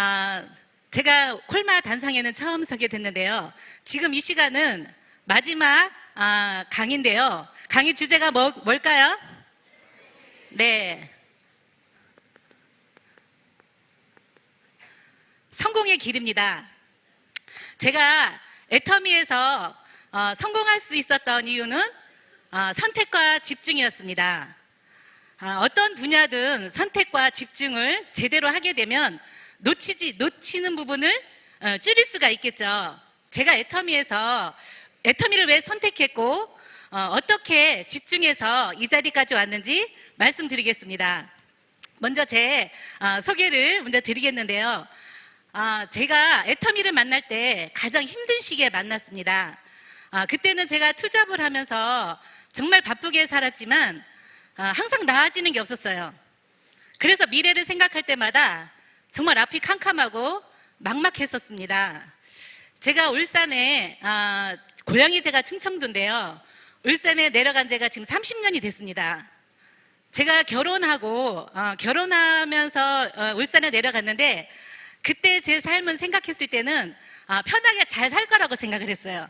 아, 제가 콜마 단상에는 처음 서게 됐는데요. 지금 이 시간은 마지막 강의인데요. 강의 주제가 뭘까요? 네, 성공의 길입니다. 제가 애터미에서 성공할 수 있었던 이유는 선택과 집중이었습니다. 어떤 분야든 선택과 집중을 제대로 하게 되면 놓치는 부분을 줄일 수가 있겠죠. 제가 애터미를 왜 선택했고 어떻게 집중해서 이 자리까지 왔는지 말씀드리겠습니다. 먼저 제 소개를 먼저 드리겠는데요. 제가 애터미를 만날 때 가장 힘든 시기에 만났습니다. 그때는 제가 투잡을 하면서 정말 바쁘게 살았지만 항상 나아지는 게 없었어요. 그래서 미래를 생각할 때마다 정말 앞이 캄캄하고 막막했었습니다. 제가 울산에 고향이 제가 충청도인데요. 울산에 내려간 지가 지금 30년이 됐습니다. 제가 결혼하면서 울산에 내려갔는데 그때 제 삶은 생각했을 때는 편하게 잘 살 거라고 생각을 했어요.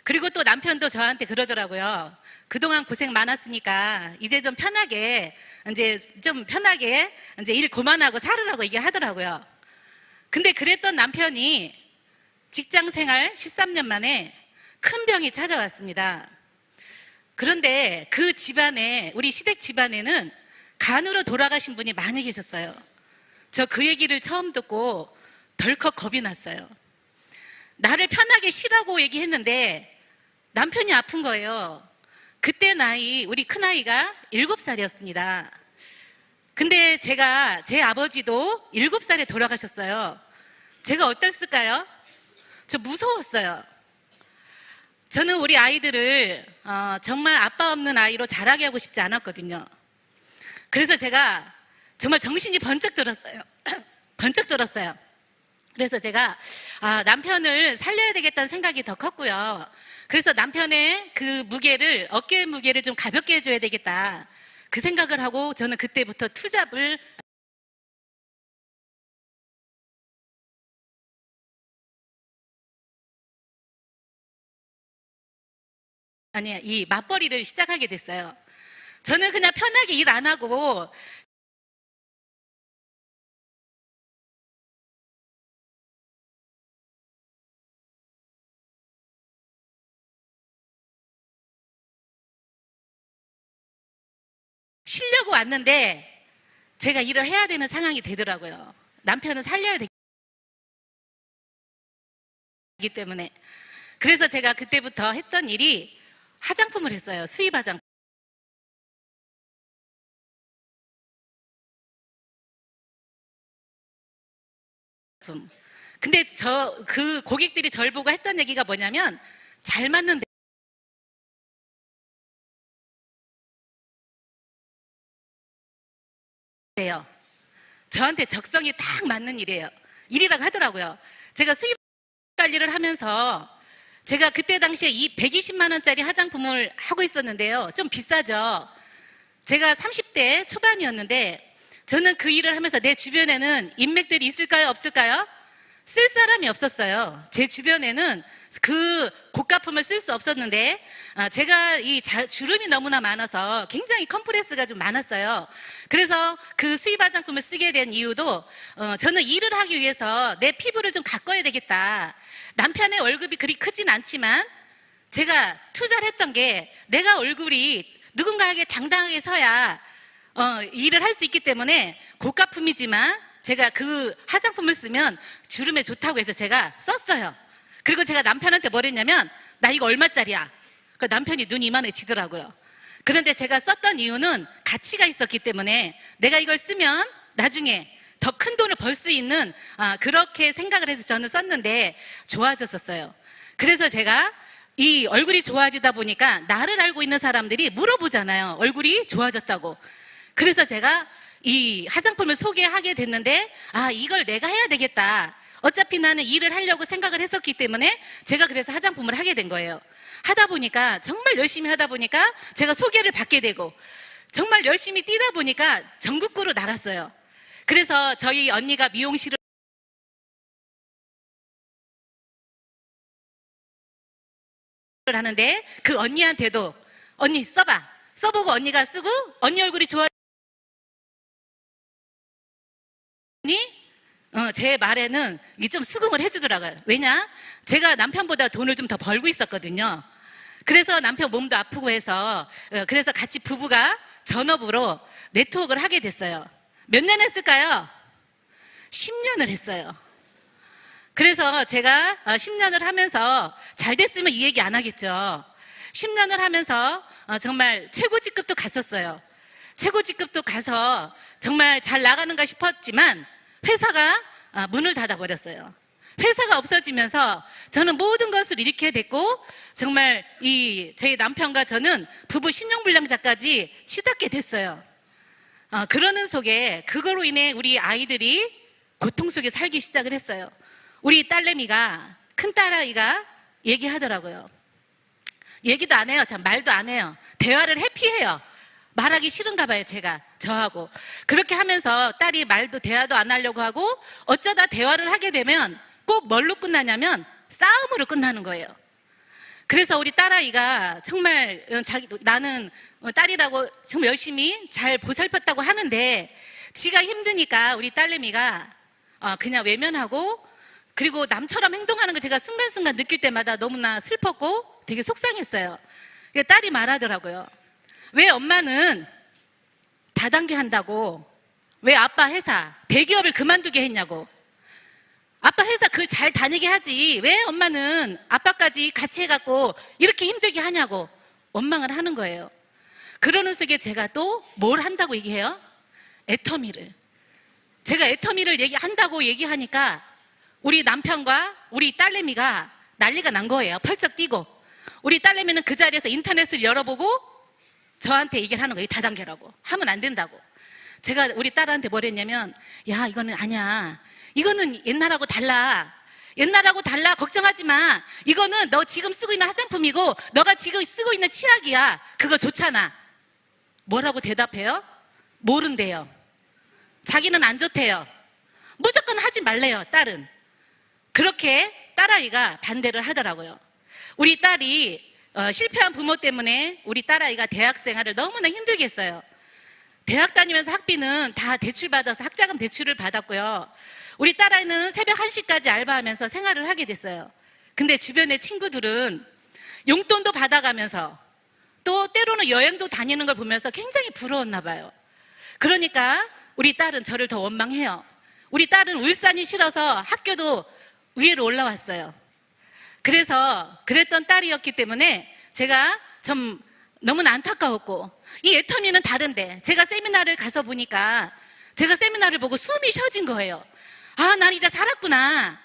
그리고 또 남편도 저한테 그러더라고요. 그동안 고생 많았으니까 이제 좀 편하게 이제 일 그만하고 살으라고 얘기하더라고요. 근데 그랬던 남편이 직장 생활 13년 만에 큰 병이 찾아왔습니다. 그런데 그 집안에, 우리 시댁 집안에는 간으로 돌아가신 분이 많이 계셨어요. 저 그 얘기를 처음 듣고 덜컥 겁이 났어요. 나를 편하게 쉬라고 얘기했는데 남편이 아픈 거예요. 그때 우리 큰아이가 7살이었습니다. 근데 제 아버지도 7살에 돌아가셨어요. 제가 어땠을까요? 저 무서웠어요. 저는 우리 아이들을 정말 아빠 없는 아이로 자라게 하고 싶지 않았거든요. 그래서 제가 정말 정신이 번쩍 들었어요. 번쩍 들었어요. 그래서 제가 남편을 살려야 되겠다는 생각이 더 컸고요. 그래서 남편의 그 어깨의 무게를 좀 가볍게 해줘야 되겠다, 그 생각을 하고 저는 그때부터 투잡을 이 맞벌이를 시작하게 됐어요. 저는 그냥 편하게 일 안 하고 쉬려고 왔는데 제가 일을 해야 되는 상황이 되더라고요. 남편은 살려야 되기 때문에. 그래서 제가 그때부터 했던 일이 화장품을 했어요. 수입 화장품. 근데 그 고객들이 저를 보고 했던 얘기가 뭐냐면, 잘 맞는데요. 저한테 적성이 딱 맞는 일이라고 하더라고요. 제가 수입 관리를 하면서 제가 그때 당시에 120만 원짜리 화장품을 하고 있었는데요. 좀 비싸죠. 제가 30대 초반이었는데 저는 그 일을 하면서 내 주변에는 인맥들이 있을까요? 없을까요? 쓸 사람이 없었어요. 제 주변에는 그 고가품을 쓸 수 없었는데 제가 주름이 너무나 많아서 굉장히 컴프레스가 좀 많았어요. 그래서 그 수입 화장품을 쓰게 된 이유도 저는 일을 하기 위해서 내 피부를 좀 가꿔야 되겠다. 남편의 월급이 그리 크진 않지만 제가 투자를 했던 게, 내가 얼굴이 누군가에게 당당하게 서야 일을 할 수 있기 때문에 고가품이지만 제가 그 화장품을 쓰면 주름에 좋다고 해서 제가 썼어요. 그리고 제가 남편한테 뭘 했냐면, 나 이거 얼마짜리야? 그 남편이 눈 이만해지더라고요. 그런데 제가 썼던 이유는 가치가 있었기 때문에 내가 이걸 쓰면 나중에 더 큰 돈을 벌 수 있는 그렇게 생각을 해서 저는 썼는데 좋아졌었어요. 그래서 제가 이 얼굴이 좋아지다 보니까 나를 알고 있는 사람들이 물어보잖아요. 얼굴이 좋아졌다고. 그래서 제가 이 화장품을 소개하게 됐는데, 이걸 내가 해야 되겠다. 어차피 나는 일을 하려고 생각을 했었기 때문에 제가 그래서 화장품을 하게 된 거예요. 하다 보니까, 정말 열심히 하다 보니까 제가 소개를 받게 되고, 정말 열심히 뛰다 보니까 전국구로 나갔어요. 그래서 저희 언니가 미용실을 하는데 그 언니한테도 언니 써봐. 써보고 언니가 쓰고 언니 얼굴이 좋아하니 제 말에는 이게 좀 수긍을 해주더라고요. 왜냐? 제가 남편보다 돈을 좀 더 벌고 있었거든요. 그래서 남편 몸도 아프고 해서 그래서 같이 부부가 전업으로 네트워크를 하게 됐어요. 몇 년 했을까요? 10년을 했어요. 그래서 제가 10년을 하면서 잘 됐으면 이 얘기 안 하겠죠. 10년을 하면서 정말 최고 직급도 갔었어요. 최고 직급도 가서 정말 잘 나가는가 싶었지만 회사가 문을 닫아버렸어요. 회사가 없어지면서 저는 모든 것을 잃게 됐고 정말 저희 남편과 저는 부부 신용불량자까지 치닫게 됐어요. 그러는 속에 그거로 인해 우리 아이들이 고통 속에 살기 시작을 했어요. 우리 딸내미가 큰 딸아이가 얘기하더라고요. 얘기도 안 해요. 참 말도 안 해요. 대화를 회피해요. 말하기 싫은가 봐요. 저하고 그렇게 하면서 딸이 말도 대화도 안 하려고 하고 어쩌다 대화를 하게 되면 꼭 뭘로 끝나냐면 싸움으로 끝나는 거예요. 그래서 우리 딸아이가 정말 나는 딸이라고 정말 열심히 잘 보살폈다고 하는데 지가 힘드니까 우리 딸내미가 그냥 외면하고 그리고 남처럼 행동하는 걸 제가 순간순간 느낄 때마다 너무나 슬펐고 되게 속상했어요. 딸이 말하더라고요. 왜 엄마는 다단계 한다고 왜 아빠 회사 대기업을 그만두게 했냐고. 아빠 회사 그걸 잘 다니게 하지 왜 엄마는 아빠까지 같이 해갖고 이렇게 힘들게 하냐고 원망을 하는 거예요. 그러는 속에 제가 또 뭘 한다고 얘기해요? 애터미를. 제가 애터미를 한다고 얘기하니까 우리 남편과 우리 딸내미가 난리가 난 거예요. 펄쩍 뛰고. 우리 딸내미는 그 자리에서 인터넷을 열어보고 저한테 얘기를 하는 거예요. 다단계라고. 하면 안 된다고. 제가 우리 딸한테 뭘 했냐면 야 이거는 아니야. 이거는 옛날하고 달라. 옛날하고 달라. 걱정하지 마. 이거는 너 지금 쓰고 있는 화장품이고 너가 지금 쓰고 있는 치약이야. 그거 좋잖아. 뭐라고 대답해요? 모른대요. 자기는 안 좋대요. 무조건 하지 말래요. 딸은. 그렇게 딸아이가 반대를 하더라고요. 우리 딸이 실패한 부모 때문에 우리 딸아이가 대학 생활을 너무나 힘들게 했어요. 대학 다니면서 학비는 다 대출받아서 학자금 대출을 받았고요. 우리 딸아이는 새벽 1시까지 알바하면서 생활을 하게 됐어요. 근데 주변의 친구들은 용돈도 받아가면서 또 때로는 여행도 다니는 걸 보면서 굉장히 부러웠나 봐요. 그러니까 우리 딸은 저를 더 원망해요. 우리 딸은 울산이 싫어서 학교도 위로 올라왔어요. 그래서 그랬던 딸이었기 때문에 제가 좀 너무나 안타까웠고 이 애터미는 다른데 제가 세미나를 가서 보니까 제가 세미나를 보고 숨이 쉬어진 거예요. 난 이제 살았구나.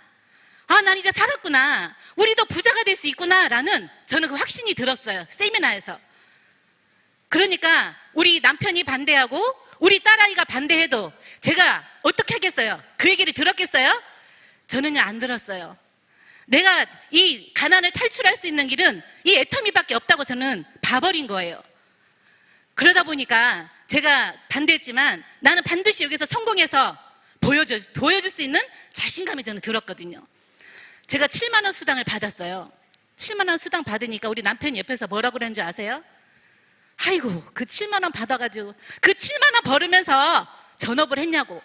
난 이제 살았구나. 우리도 부자가 될 수 있구나 라는 저는 그 확신이 들었어요. 세미나에서. 그러니까 우리 남편이 반대하고 우리 딸아이가 반대해도 제가 어떻게 하겠어요? 그 얘기를 들었겠어요? 저는요 안 들었어요. 내가 이 가난을 탈출할 수 있는 길은 이 애터미밖에 없다고 저는 봐버린 거예요. 그러다 보니까 제가 반대했지만 나는 반드시 여기서 성공해서 보여줄 수 있는 자신감이 저는 들었거든요. 제가 7만 원 수당을 받았어요. 7만 원 수당 받으니까 우리 남편이 옆에서 뭐라고 그러는 줄 아세요? 아이고 그 7만 원 받아가지고 그 7만 원 벌으면서 전업을 했냐고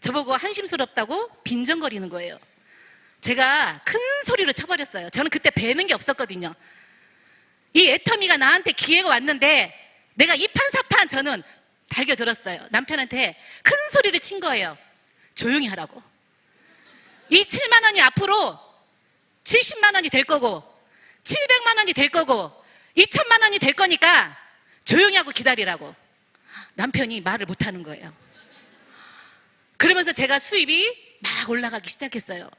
저보고 한심스럽다고 빈정거리는 거예요. 제가 큰 소리로 쳐버렸어요. 저는 그때 배는 게 없었거든요. 이 애터미가 나한테 기회가 왔는데 내가 이판사판 저는 달겨들었어요. 남편한테 큰 소리를 친 거예요. 조용히 하라고. 이 7만 원이 앞으로 70만 원이 될 거고 700만 원이 될 거고 2천만 원이 될 거니까 조용히 하고 기다리라고. 남편이 말을 못하는 거예요. 그러면서 제가 수입이 막 올라가기 시작했어요.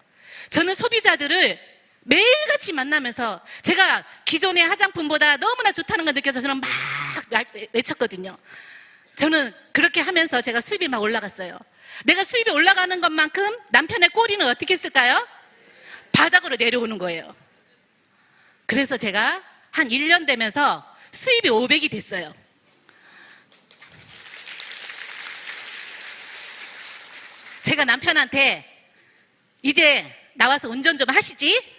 저는 소비자들을 매일같이 만나면서 제가 기존의 화장품보다 너무나 좋다는 걸 느껴서 저는 막 외쳤거든요. 저는 그렇게 하면서 제가 수입이 막 올라갔어요. 내가 수입이 올라가는 것만큼 남편의 꼬리는 어떻게 했을까요? 바닥으로 내려오는 거예요. 그래서 제가 한 1년 되면서 수입이 500이 됐어요. 제가 남편한테 이제 나와서 운전 좀 하시지?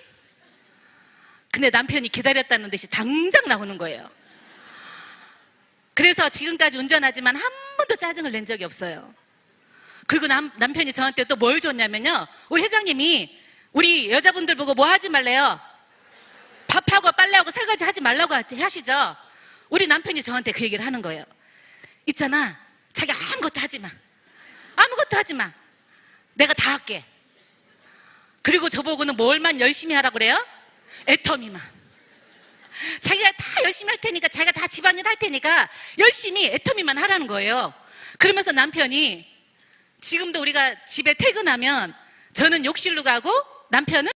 근데 남편이 기다렸다는 듯이 당장 나오는 거예요. 그래서 지금까지 운전하지만 한 번도 짜증을 낸 적이 없어요. 그리고 남편이 저한테 또 뭘 줬냐면요, 우리 회장님이 우리 여자분들 보고 뭐 하지 말래요? 밥하고 빨래하고 설거지 하지 말라고 하시죠. 우리 남편이 저한테 그 얘기를 하는 거예요. 있잖아, 자기 아무것도 하지 마. 아무것도 하지 마. 내가 다 할게. 그리고 저보고는 뭘만 열심히 하라고 그래요? 애터미만. 자기가 다 열심히 할 테니까, 자기가 다 집안일 할 테니까 열심히 애터미만 하라는 거예요. 그러면서 남편이, 지금도 우리가 집에 퇴근하면 저는 욕실로 가고 남편은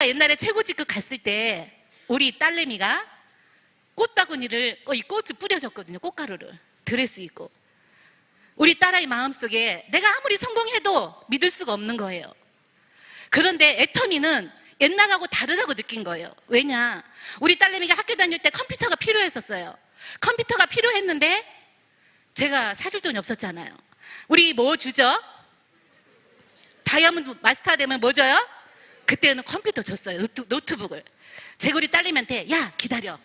옛날에 최고직급 갔을 때 우리 딸내미가 꽃바구니를, 이 꽃을 뿌려줬거든요. 꽃가루를. 드레스 입고. 우리 딸아이 마음속에 내가 아무리 성공해도 믿을 수가 없는 거예요. 그런데 애터미는 옛날하고 다르다고 느낀 거예요. 왜냐? 우리 딸내미가 학교 다닐 때 컴퓨터가 필요했었어요. 컴퓨터가 필요했는데 제가 사줄 돈이 없었잖아요. 우리 뭐 주죠? 다이아몬드 마스터 되면 뭐 줘요? 그때는 컴퓨터 줬어요. 노트북을. 제가 우리 딸내미한테, 야, 기다려.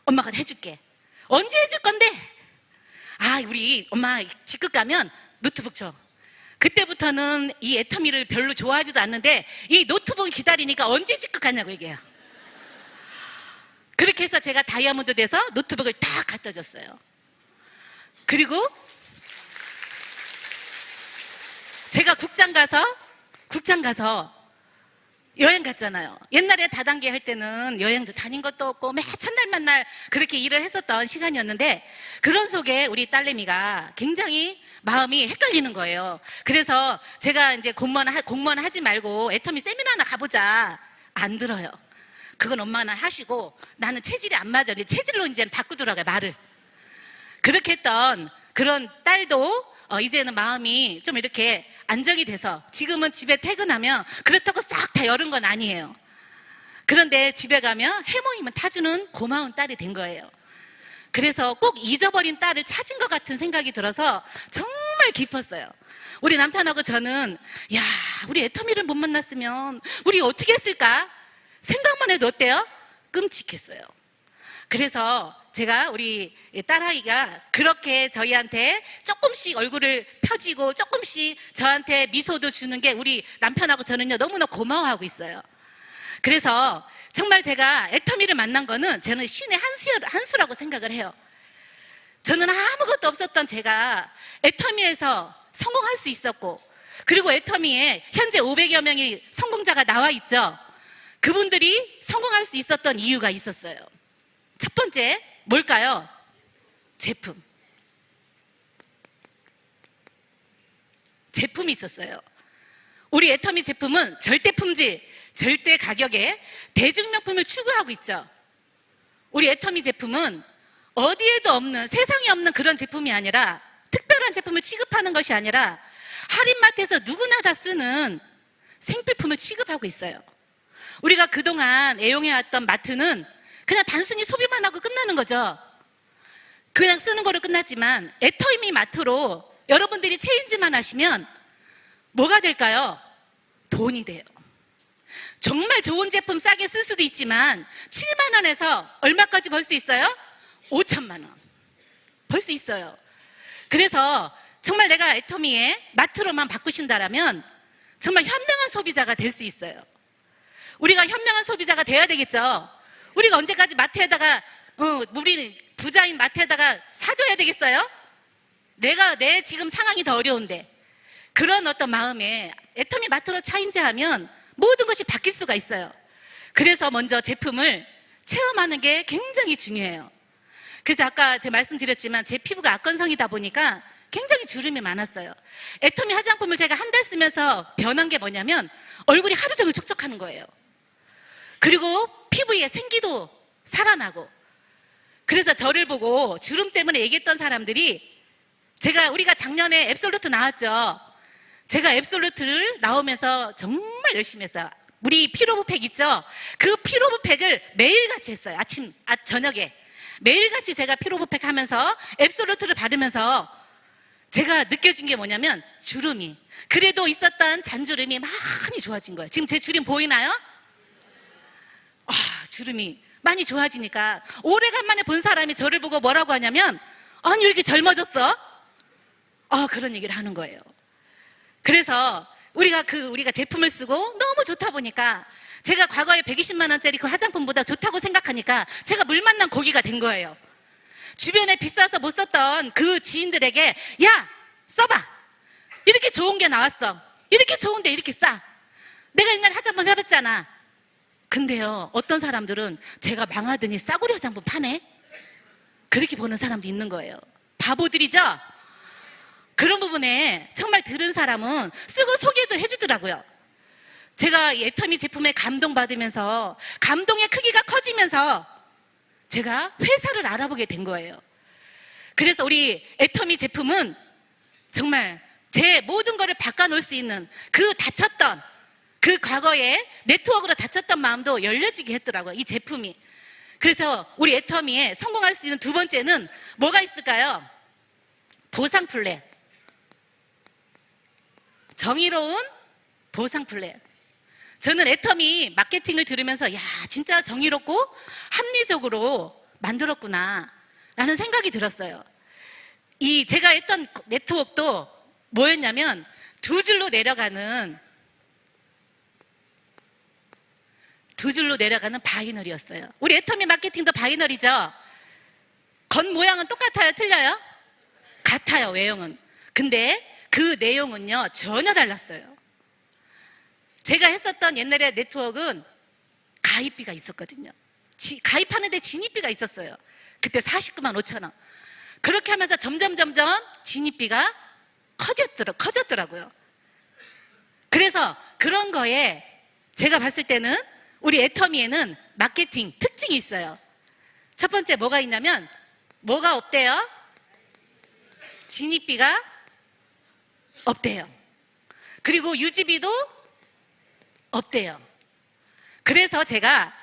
엄마가 해줄게. 언제 해줄 건데? 아, 우리 엄마 직급 가면 노트북 줘. 그때부터는 이 애터미를 별로 좋아하지도 않는데 이 노트북을 기다리니까 언제 직급 가냐고 얘기해요. 그렇게 해서 제가 다이아몬드 돼서 노트북을 다 갖다 줬어요. 그리고 제가 국장 가서 여행 갔잖아요. 옛날에 다단계 할 때는 여행도 다닌 것도 없고 매 첫날 만날 그렇게 일을 했었던 시간이었는데, 그런 속에 우리 딸내미가 굉장히 마음이 헷갈리는 거예요. 그래서 제가 이제 공무원 하지 말고 애터미 세미나나 가보자. 안 들어요. 그건 엄마나 하시고 나는 체질이 안 맞아. 체질로 이제 바꾸더라고요, 말을. 그렇게 했던 그런 딸도 이제는 마음이 좀 이렇게 안정이 돼서 지금은 집에 퇴근하면 그렇다고 싹 다 열은 건 아니에요. 그런데 집에 가면 해모임은 타주는 고마운 딸이 된 거예요. 그래서 꼭 잊어버린 딸을 찾은 것 같은 생각이 들어서 정말 기뻤어요. 우리 남편하고 저는, 야, 우리 애터미를 못 만났으면 우리 어떻게 했을까? 생각만 해도 어때요? 끔찍했어요. 그래서 제가 우리 딸아이가 그렇게 저희한테 조금씩 얼굴을 펴지고 조금씩 저한테 미소도 주는 게 우리 남편하고 저는요 너무나 고마워하고 있어요. 그래서 정말 제가 애터미를 만난 거는 저는 신의 한 수라고 생각을 해요. 저는 아무것도 없었던 제가 애터미에서 성공할 수 있었고, 그리고 애터미에 현재 500여 명의 성공자가 나와 있죠. 그분들이 성공할 수 있었던 이유가 있었어요. 첫 번째, 뭘까요? 제품이 있었어요. 우리 애터미 제품은 절대 품질, 절대 가격에 대중명품을 추구하고 있죠. 우리 애터미 제품은 어디에도 없는, 세상에 없는 그런 제품이 아니라, 특별한 제품을 취급하는 것이 아니라 할인마트에서 누구나 다 쓰는 생필품을 취급하고 있어요. 우리가 그동안 애용해왔던 마트는 그냥 단순히 소비만 하고 끝나는 거죠. 그냥 쓰는 거로 끝났지만 애터미 마트로 여러분들이 체인지만 하시면 뭐가 될까요? 돈이 돼요. 정말 좋은 제품 싸게 쓸 수도 있지만 7만 원에서 얼마까지 벌 수 있어요? 5천만 원 벌 수 있어요. 그래서 정말 내가 애터미에 마트로만 바꾸신다라면 정말 현명한 소비자가 될 수 있어요. 우리가 현명한 소비자가 돼야 되겠죠. 우리가 언제까지 마트에다가 우리 부자인 마트에다가 사줘야 되겠어요? 내 지금 상황이 더 어려운데. 그런 어떤 마음에 애터미 마트로 차인지하면 모든 것이 바뀔 수가 있어요. 그래서 먼저 제품을 체험하는 게 굉장히 중요해요. 그래서 아까 제가 말씀드렸지만 제 피부가 악건성이다 보니까 굉장히 주름이 많았어요. 애터미 화장품을 제가 한 달 쓰면서 변한 게 뭐냐면 얼굴이 하루 종일 촉촉하는 거예요. 그리고 피부에 생기도 살아나고. 그래서 저를 보고 주름 때문에 얘기했던 사람들이 우리가 작년에 앱솔루트 나왔죠. 제가 앱솔루트를 나오면서 정말 열심히 했어요. 우리 피로브팩 있죠? 그 피로브팩을 매일같이 했어요. 저녁에. 매일같이 제가 피로브팩 하면서 앱솔루트를 바르면서 제가 느껴진 게 뭐냐면 주름이, 그래도 있었던 잔주름이 많이 좋아진 거예요. 지금 제 주름 보이나요? 주름이 많이 좋아지니까 오래간만에 본 사람이 저를 보고 뭐라고 하냐면 아니 왜 이렇게 젊어졌어? 그런 얘기를 하는 거예요. 그래서 우리가 제품을 쓰고 너무 좋다 보니까 제가 과거에 120만 원짜리 그 화장품보다 좋다고 생각하니까 제가 물 만난 고기가 된 거예요. 주변에 비싸서 못 썼던 그 지인들에게 야 써봐, 이렇게 좋은 게 나왔어, 이렇게 좋은데 이렇게 싸, 내가 옛날에 화장품 해봤잖아. 근데요, 어떤 사람들은 제가 망하더니 싸구려 화장품 파네, 그렇게 보는 사람도 있는 거예요. 바보들이죠? 그런 부분에 정말 들은 사람은 쓰고 소개도 해주더라고요. 제가 애터미 제품에 감동받으면서 감동의 크기가 커지면서 제가 회사를 알아보게 된 거예요. 그래서 우리 애터미 제품은 정말 제 모든 거를 바꿔놓을 수 있는 그 다쳤던, 그 과거에 네트워크로 다쳤던 마음도 열려지게 했더라고요, 이 제품이. 그래서 우리 애터미에 성공할 수 있는 두 번째는 뭐가 있을까요? 보상 플랜. 정의로운 보상 플랜. 저는 애터미 마케팅을 들으면서 야, 진짜 정의롭고 합리적으로 만들었구나 라는 생각이 들었어요. 제가 했던 네트워크도 뭐였냐면 두 줄로 내려가는 바이널이었어요. 우리 애터미 마케팅도 바이널이죠. 겉모양은 똑같아요? 틀려요? 같아요, 외형은. 근데 그 내용은요 전혀 달랐어요. 제가 했었던 옛날에 네트워크는 가입비가 있었거든요. 가입하는데 진입비가 있었어요. 그때 49만 5천 원. 그렇게 하면서 점점 진입비가 커졌더라고요. 그래서 그런 거에 제가 봤을 때는 우리 애터미에는 마케팅 특징이 있어요. 첫 번째 뭐가 있냐면 뭐가 없대요? 진입비가 없대요. 그리고 유지비도 없대요. 그래서 제가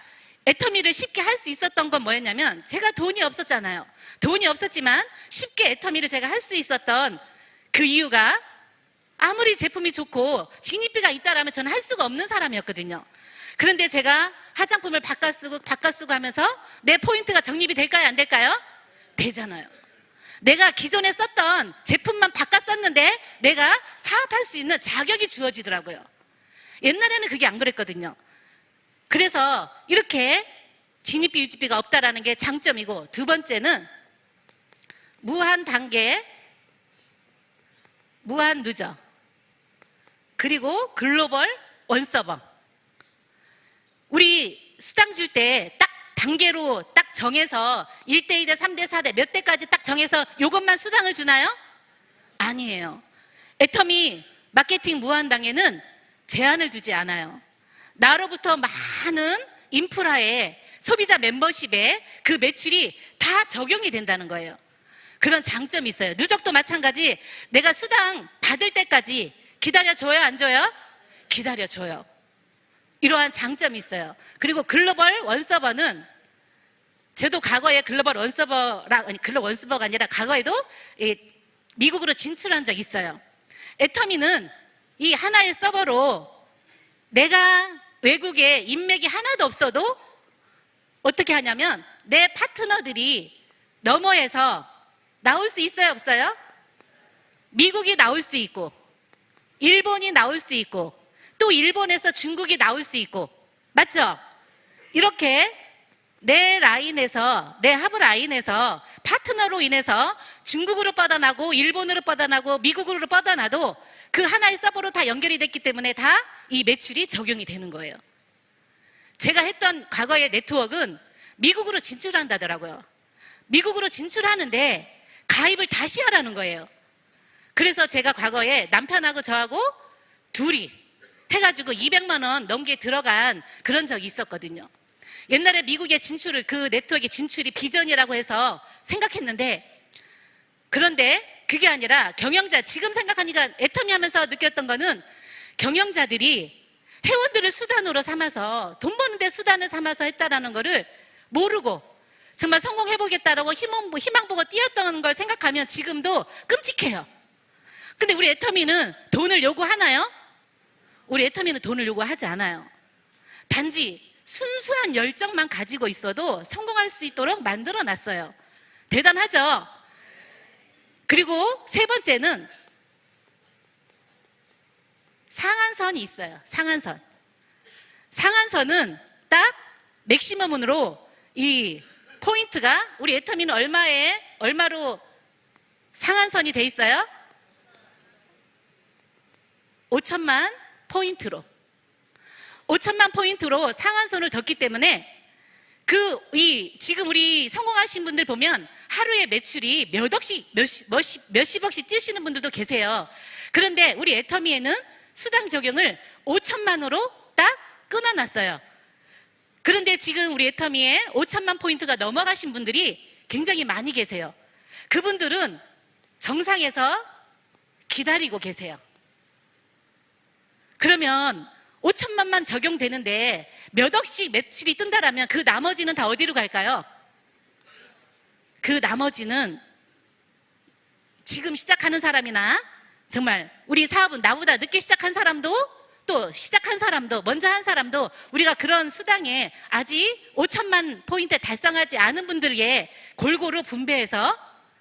애터미를 쉽게 할 수 있었던 건 뭐였냐면 제가 돈이 없었잖아요. 돈이 없었지만 쉽게 애터미를 제가 할 수 있었던 그 이유가 아무리 제품이 좋고 진입비가 있다라면 저는 할 수가 없는 사람이었거든요. 그런데 제가 화장품을 바꿔 쓰고 하면서 내 포인트가 적립이 될까요? 안 될까요? 되잖아요. 내가 기존에 썼던 제품만 바꿔 썼는데 내가 사업할 수 있는 자격이 주어지더라고요. 옛날에는 그게 안 그랬거든요. 그래서 이렇게 진입비, 유지비가 없다라는 게 장점이고, 두 번째는 무한 단계, 무한 누적, 그리고 글로벌 원서버. 우리 수당 줄 때 딱 단계로 딱 정해서 1대2대 3대 4대 몇 대까지 딱 정해서 이것만 수당을 주나요? 아니에요. 애터미 마케팅 무한당에는 제한을 두지 않아요. 나로부터 많은 인프라에, 소비자 멤버십에 그 매출이 다 적용이 된다는 거예요. 그런 장점이 있어요. 누적도 마찬가지. 내가 수당 받을 때까지 기다려줘요, 안 줘요? 기다려줘요. 이러한 장점이 있어요. 그리고 글로벌 원서버는 저도 과거에 글로벌 원서버가 아니라 과거에도 미국으로 진출한 적이 있어요. 애터미는 이 하나의 서버로 내가 외국에 인맥이 하나도 없어도 어떻게 하냐면 내 파트너들이 너머에서 나올 수 있어요, 없어요? 미국이 나올 수 있고, 일본이 나올 수 있고, 또 일본에서 중국이 나올 수 있고, 맞죠? 이렇게 내 라인에서, 내 하부 라인에서 파트너로 인해서 중국으로 뻗어나고 일본으로 뻗어나고 미국으로 뻗어나도 그 하나의 서버로 다 연결이 됐기 때문에 다 이 매출이 적용이 되는 거예요. 제가 했던 과거의 네트워크는 미국으로 진출한다더라고요. 미국으로 진출하는데 가입을 다시 하라는 거예요. 그래서 제가 과거에 남편하고 저하고 둘이 해가지고 200만 원 넘게 들어간 그런 적이 있었거든요. 옛날에 미국에 진출을, 그 네트워크에 진출이 비전이라고 해서 생각했는데, 그런데 그게 아니라 경영자, 지금 생각하니까 애터미 하면서 느꼈던 거는 경영자들이 회원들을 수단으로 삼아서, 돈 버는데 수단을 삼아서 했다라는 거를 모르고 정말 성공해보겠다라고 희망 보고 뛰었던 걸 생각하면 지금도 끔찍해요. 근데 우리 애터미는 돈을 요구하나요? 우리 애터미는 돈을 요구하지 않아요. 단지 순수한 열정만 가지고 있어도 성공할 수 있도록 만들어 놨어요. 대단하죠? 그리고 세 번째는 상한선이 있어요. 상한선. 상한선은 딱 맥시멈으로 이 포인트가, 우리 애터미는 얼마로 상한선이 돼 있어요? 5천만 포인트로. 5천만 포인트로 상한선을 뒀기 때문에 지금 우리 성공하신 분들 보면 하루에 매출이 몇십억씩 뛰시는 분들도 계세요. 그런데 우리 애터미에는 수당 적용을 5천만으로 딱 끊어놨어요. 그런데 지금 우리 애터미에 5천만 포인트가 넘어가신 분들이 굉장히 많이 계세요. 그분들은 정상에서 기다리고 계세요. 그러면 5천만만 적용되는데 몇 억씩 매출이 뜬다라면 그 나머지는 다 어디로 갈까요? 그 나머지는 지금 시작하는 사람이나 정말 우리 사업은 나보다 늦게 시작한 사람도, 또 시작한 사람도, 먼저 한 사람도 우리가 그런 수당에 아직 5천만 포인트 달성하지 않은 분들에게 골고루 분배해서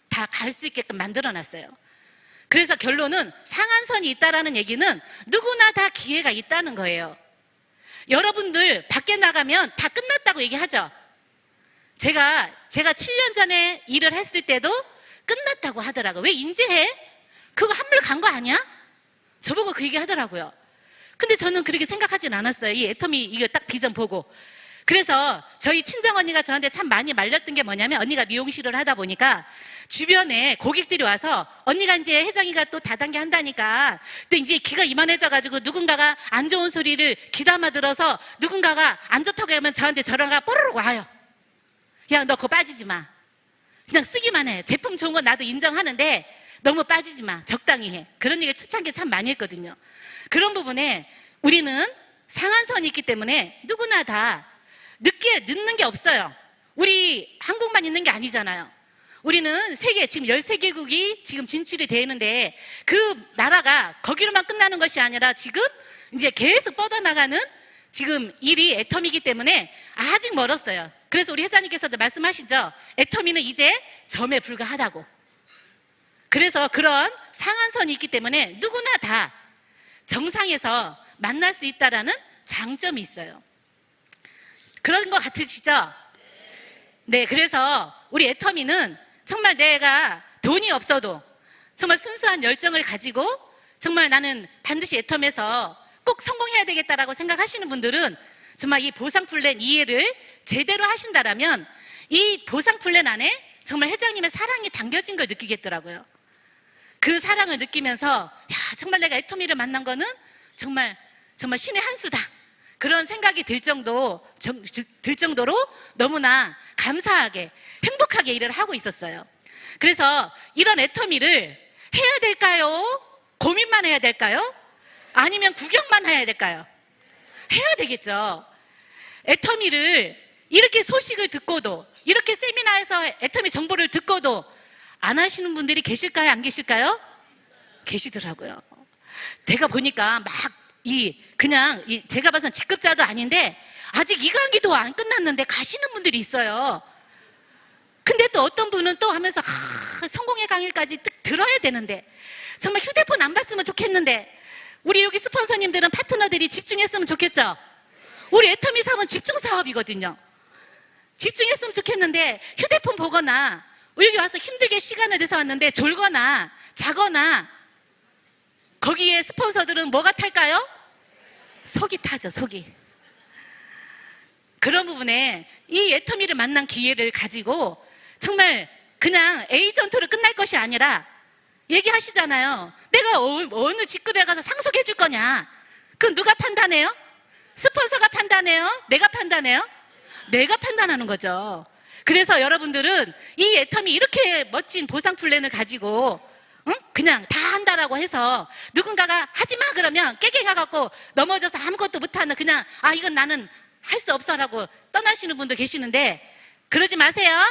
다 갈 수 있게끔 만들어 놨어요. 그래서 결론은 상한선이 있다라는 얘기는 누구나 다 기회가 있다는 거예요. 여러분들 밖에 나가면 다 끝났다고 얘기하죠. 제가 7년 전에 일을 했을 때도 끝났다고 하더라고요. 왜 인제해? 그거 한물 간 거 아니야? 저보고 그 얘기 하더라고요. 근데 저는 그렇게 생각하진 않았어요. 이 애터미 이거 딱 비전 보고. 그래서 저희 친정언니가 저한테 참 많이 말렸던 게 뭐냐면, 언니가 미용실을 하다 보니까 주변에 고객들이 와서 언니가 이제 혜정이가 또 다단계 한다니까 또 이제 귀가 이만해져가지고 누군가가 안 좋은 소리를 귀담아 들어서 누군가가 안 좋다고 하면 저한테 전화가 뽀로록 와요. 야, 너 그거 빠지지 마. 그냥 쓰기만 해. 제품 좋은 건 나도 인정하는데 너무 빠지지 마. 적당히 해. 그런 얘기를 초창기에 참 많이 했거든요. 그런 부분에 우리는 상한선이 있기 때문에 누구나 다 늦는 게 없어요. 우리 한국만 있는 게 아니잖아요. 우리는 지금 13개국이 지금 진출이 되어 있는데 그 나라가 거기로만 끝나는 것이 아니라 지금 이제 계속 뻗어나가는 지금 일이 애터미이기 때문에 아직 멀었어요. 그래서 우리 회장님께서도 말씀하시죠. 애터미는 이제 점에 불과하다고. 그래서 그런 상한선이 있기 때문에 누구나 다 정상에서 만날 수 있다라는 장점이 있어요. 그런 거 같으시죠? 네, 그래서 우리 애터미는 정말 내가 돈이 없어도 정말 순수한 열정을 가지고 정말 나는 반드시 애터미에서 꼭 성공해야 되겠다라고 생각하시는 분들은 정말 이 보상 플랜 이해를 제대로 하신다라면 이 보상 플랜 안에 정말 회장님의 사랑이 담겨진 걸 느끼겠더라고요. 그 사랑을 느끼면서 야, 정말 내가 애터미를 만난 거는 정말 신의 한 수다. 그런 생각이 들 정도로 너무나 감사하게 행복하게 일을 하고 있었어요. 그래서 이런 애터미를 해야 될까요? 고민만 해야 될까요? 아니면 구경만 해야 될까요? 해야 되겠죠. 애터미를 이렇게 소식을 듣고도, 이렇게 세미나에서 애터미 정보를 듣고도 안 하시는 분들이 계실까요? 안 계실까요? 계시더라고요. 내가 보니까 제가 봐서는 직급자도 아닌데 아직 이강기도 안 끝났는데 가시는 분들이 있어요. 근데 또 어떤 분은 또 하면서 성공의 강의까지 들어야 되는데 정말 휴대폰 안 봤으면 좋겠는데, 우리 여기 스폰서님들은 파트너들이 집중했으면 좋겠죠. 우리 애터미 사업은 집중 사업이거든요. 집중했으면 좋겠는데 휴대폰 보거나 여기 와서 힘들게 시간을 내서 왔는데 졸거나 자거나, 거기에 스폰서들은 뭐가 탈까요? 속이 타죠, 속이. 그런 부분에 이 애터미를 만난 기회를 가지고 정말 그냥 에이전트로 끝날 것이 아니라 얘기하시잖아요. 내가 어느 직급에 가서 상속해 줄 거냐? 그건 누가 판단해요? 스폰서가 판단해요? 내가 판단해요? 내가 판단하는 거죠. 그래서 여러분들은 이 애텀이 이렇게 멋진 보상 플랜을 가지고 그냥 다 한다라고 해서 누군가가 하지마 그러면 깨갱해갖고 넘어져서 아무것도 못하는 그냥 이건 나는 할 수 없어라고 떠나시는 분도 계시는데 그러지 마세요.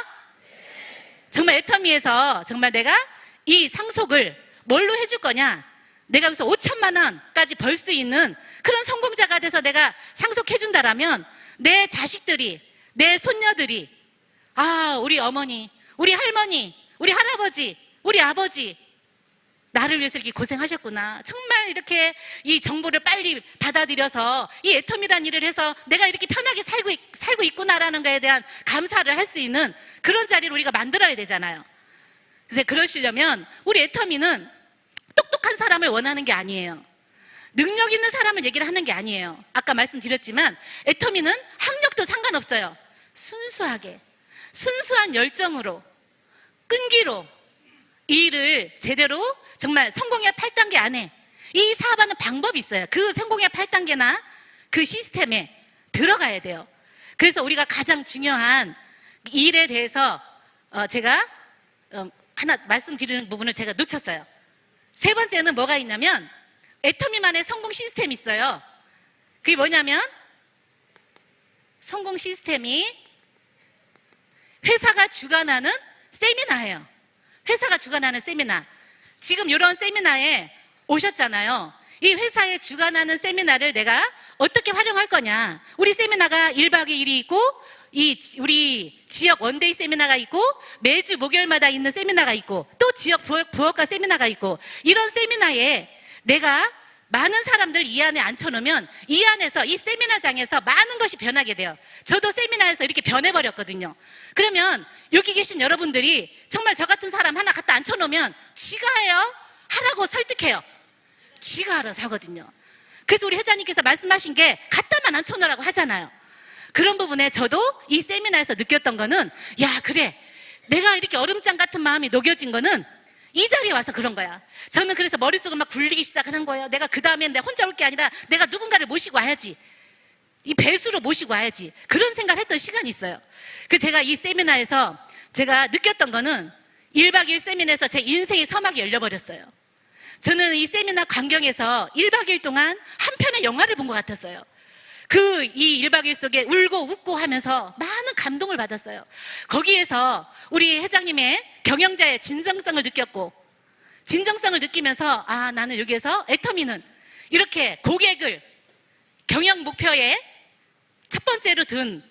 정말 애터미에서 정말 내가 이 상속을 뭘로 해줄 거냐? 내가 여기서 5천만 원까지 벌 수 있는 그런 성공자가 돼서 내가 상속해준다라면 내 자식들이, 내 손녀들이 우리 어머니, 우리 할머니, 우리 할아버지, 우리 아버지 나를 위해서 이렇게 고생하셨구나. 정말 이렇게 이 정보를 빨리 받아들여서 이 애텀이란 일을 해서 내가 이렇게 편하게 살고 있구나라는 거에 대한 감사를 할 수 있는 그런 자리를 우리가 만들어야 되잖아요. 그래서 그러시려면 우리 애터미는 똑똑한 사람을 원하는 게 아니에요. 능력 있는 사람을 얘기를 하는 게 아니에요. 아까 말씀드렸지만 애터미는 학력도 상관없어요. 순수하게, 순수한 열정으로, 끈기로 이 일을 제대로 정말 성공의 8단계 안에 이 사업하는 방법이 있어요. 그 성공의 8단계나 그 시스템에 들어가야 돼요. 그래서 우리가 가장 중요한 일에 대해서 제가 하나 말씀드리는 부분을 제가 놓쳤어요. 세 번째는 뭐가 있냐면 애터미만의 성공 시스템이 있어요. 그게 뭐냐면 성공 시스템이 회사가 주관하는 세미나예요. 회사가 주관하는 세미나. 지금 이런 세미나에 오셨잖아요. 이 회사에 주관하는 세미나를 내가 어떻게 활용할 거냐. 우리 세미나가 1박 2일이 있고 우리 지역 원데이 세미나가 있고 매주 목요일마다 있는 세미나가 있고 또 지역 부업가 세미나가 있고 이런 세미나에 내가 많은 사람들 이 안에 앉혀놓으면 이 안에서 이 세미나장에서 많은 것이 변하게 돼요. 저도 세미나에서 이렇게 변해버렸거든요. 그러면 여기 계신 여러분들이 정말 저 같은 사람 하나 갖다 앉혀놓으면 지가 해요? 하라고 설득해요. 지가 알아서 하거든요. 그래서 우리 회장님께서 말씀하신 게 갖다만 앉혀놓으라고 하잖아요. 그런 부분에 저도 이 세미나에서 느꼈던 거는 그래 내가 이렇게 얼음장 같은 마음이 녹여진 거는 이 자리에 와서 그런 거야. 저는 그래서 머릿속을 막 굴리기 시작하는 거예요. 내가 그 다음엔 내가 혼자 올 게 아니라 내가 누군가를 모시고 와야지. 이 배수로 모시고 와야지. 그런 생각을 했던 시간이 있어요. 그 제가 이 세미나에서 제가 느꼈던 거는 1박 2일 세미나에서 제 인생의 서막이 열려버렸어요. 저는 이 세미나 광경에서 1박 2일 동안 한 편의 영화를 본 것 같았어요. 이 1박 2일 속에 울고 웃고 하면서 많은 감동을 받았어요. 거기에서 우리 회장님의 경영자의 진정성을 느꼈고 진정성을 느끼면서 나는 여기에서 애터미는 이렇게 고객을 경영 목표에 첫 번째로 둔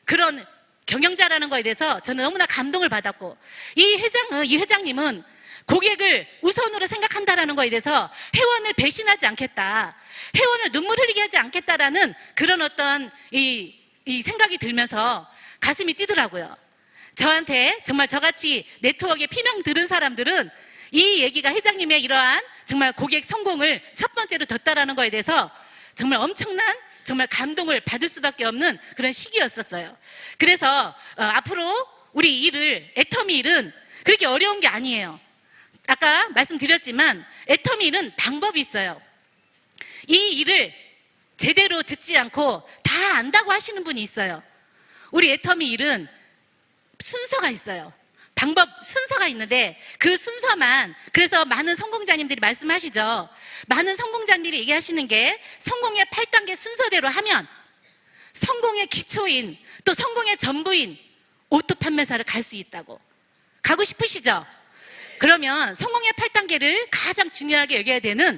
그런 경영자라는 거에 대해서 저는 너무나 감동을 받았고 이 회장님은 고객을 우선으로 생각한다라는 거에 대해서 회원을 배신하지 않겠다. 회원을 눈물 흘리게 하지 않겠다라는 그런 어떤 이 생각이 들면서 가슴이 뛰더라고요. 저한테 정말 저같이 네트워크에 피명 들은 사람들은 이 얘기가 회장님의 이러한 정말 고객 성공을 첫 번째로 뒀다라는 거에 대해서 정말 엄청난 정말 감동을 받을 수밖에 없는 그런 시기였었어요. 그래서 앞으로 우리 일을 애터미 일은 그렇게 어려운 게 아니에요. 아까 말씀드렸지만 애터미 일은 방법이 있어요. 이 일을 제대로 듣지 않고 다 안다고 하시는 분이 있어요. 우리 애터미 일은 순서가 있어요. 방법 순서가 있는데 그 순서만 그래서 많은 성공자님들이 말씀하시죠. 많은 성공자님들이 얘기하시는 게 성공의 8단계 순서대로 하면 성공의 기초인 또 성공의 전부인 오토 판매사를 갈 수 있다고. 가고 싶으시죠? 그러면 성공의 8단계를 가장 중요하게 여겨야 되는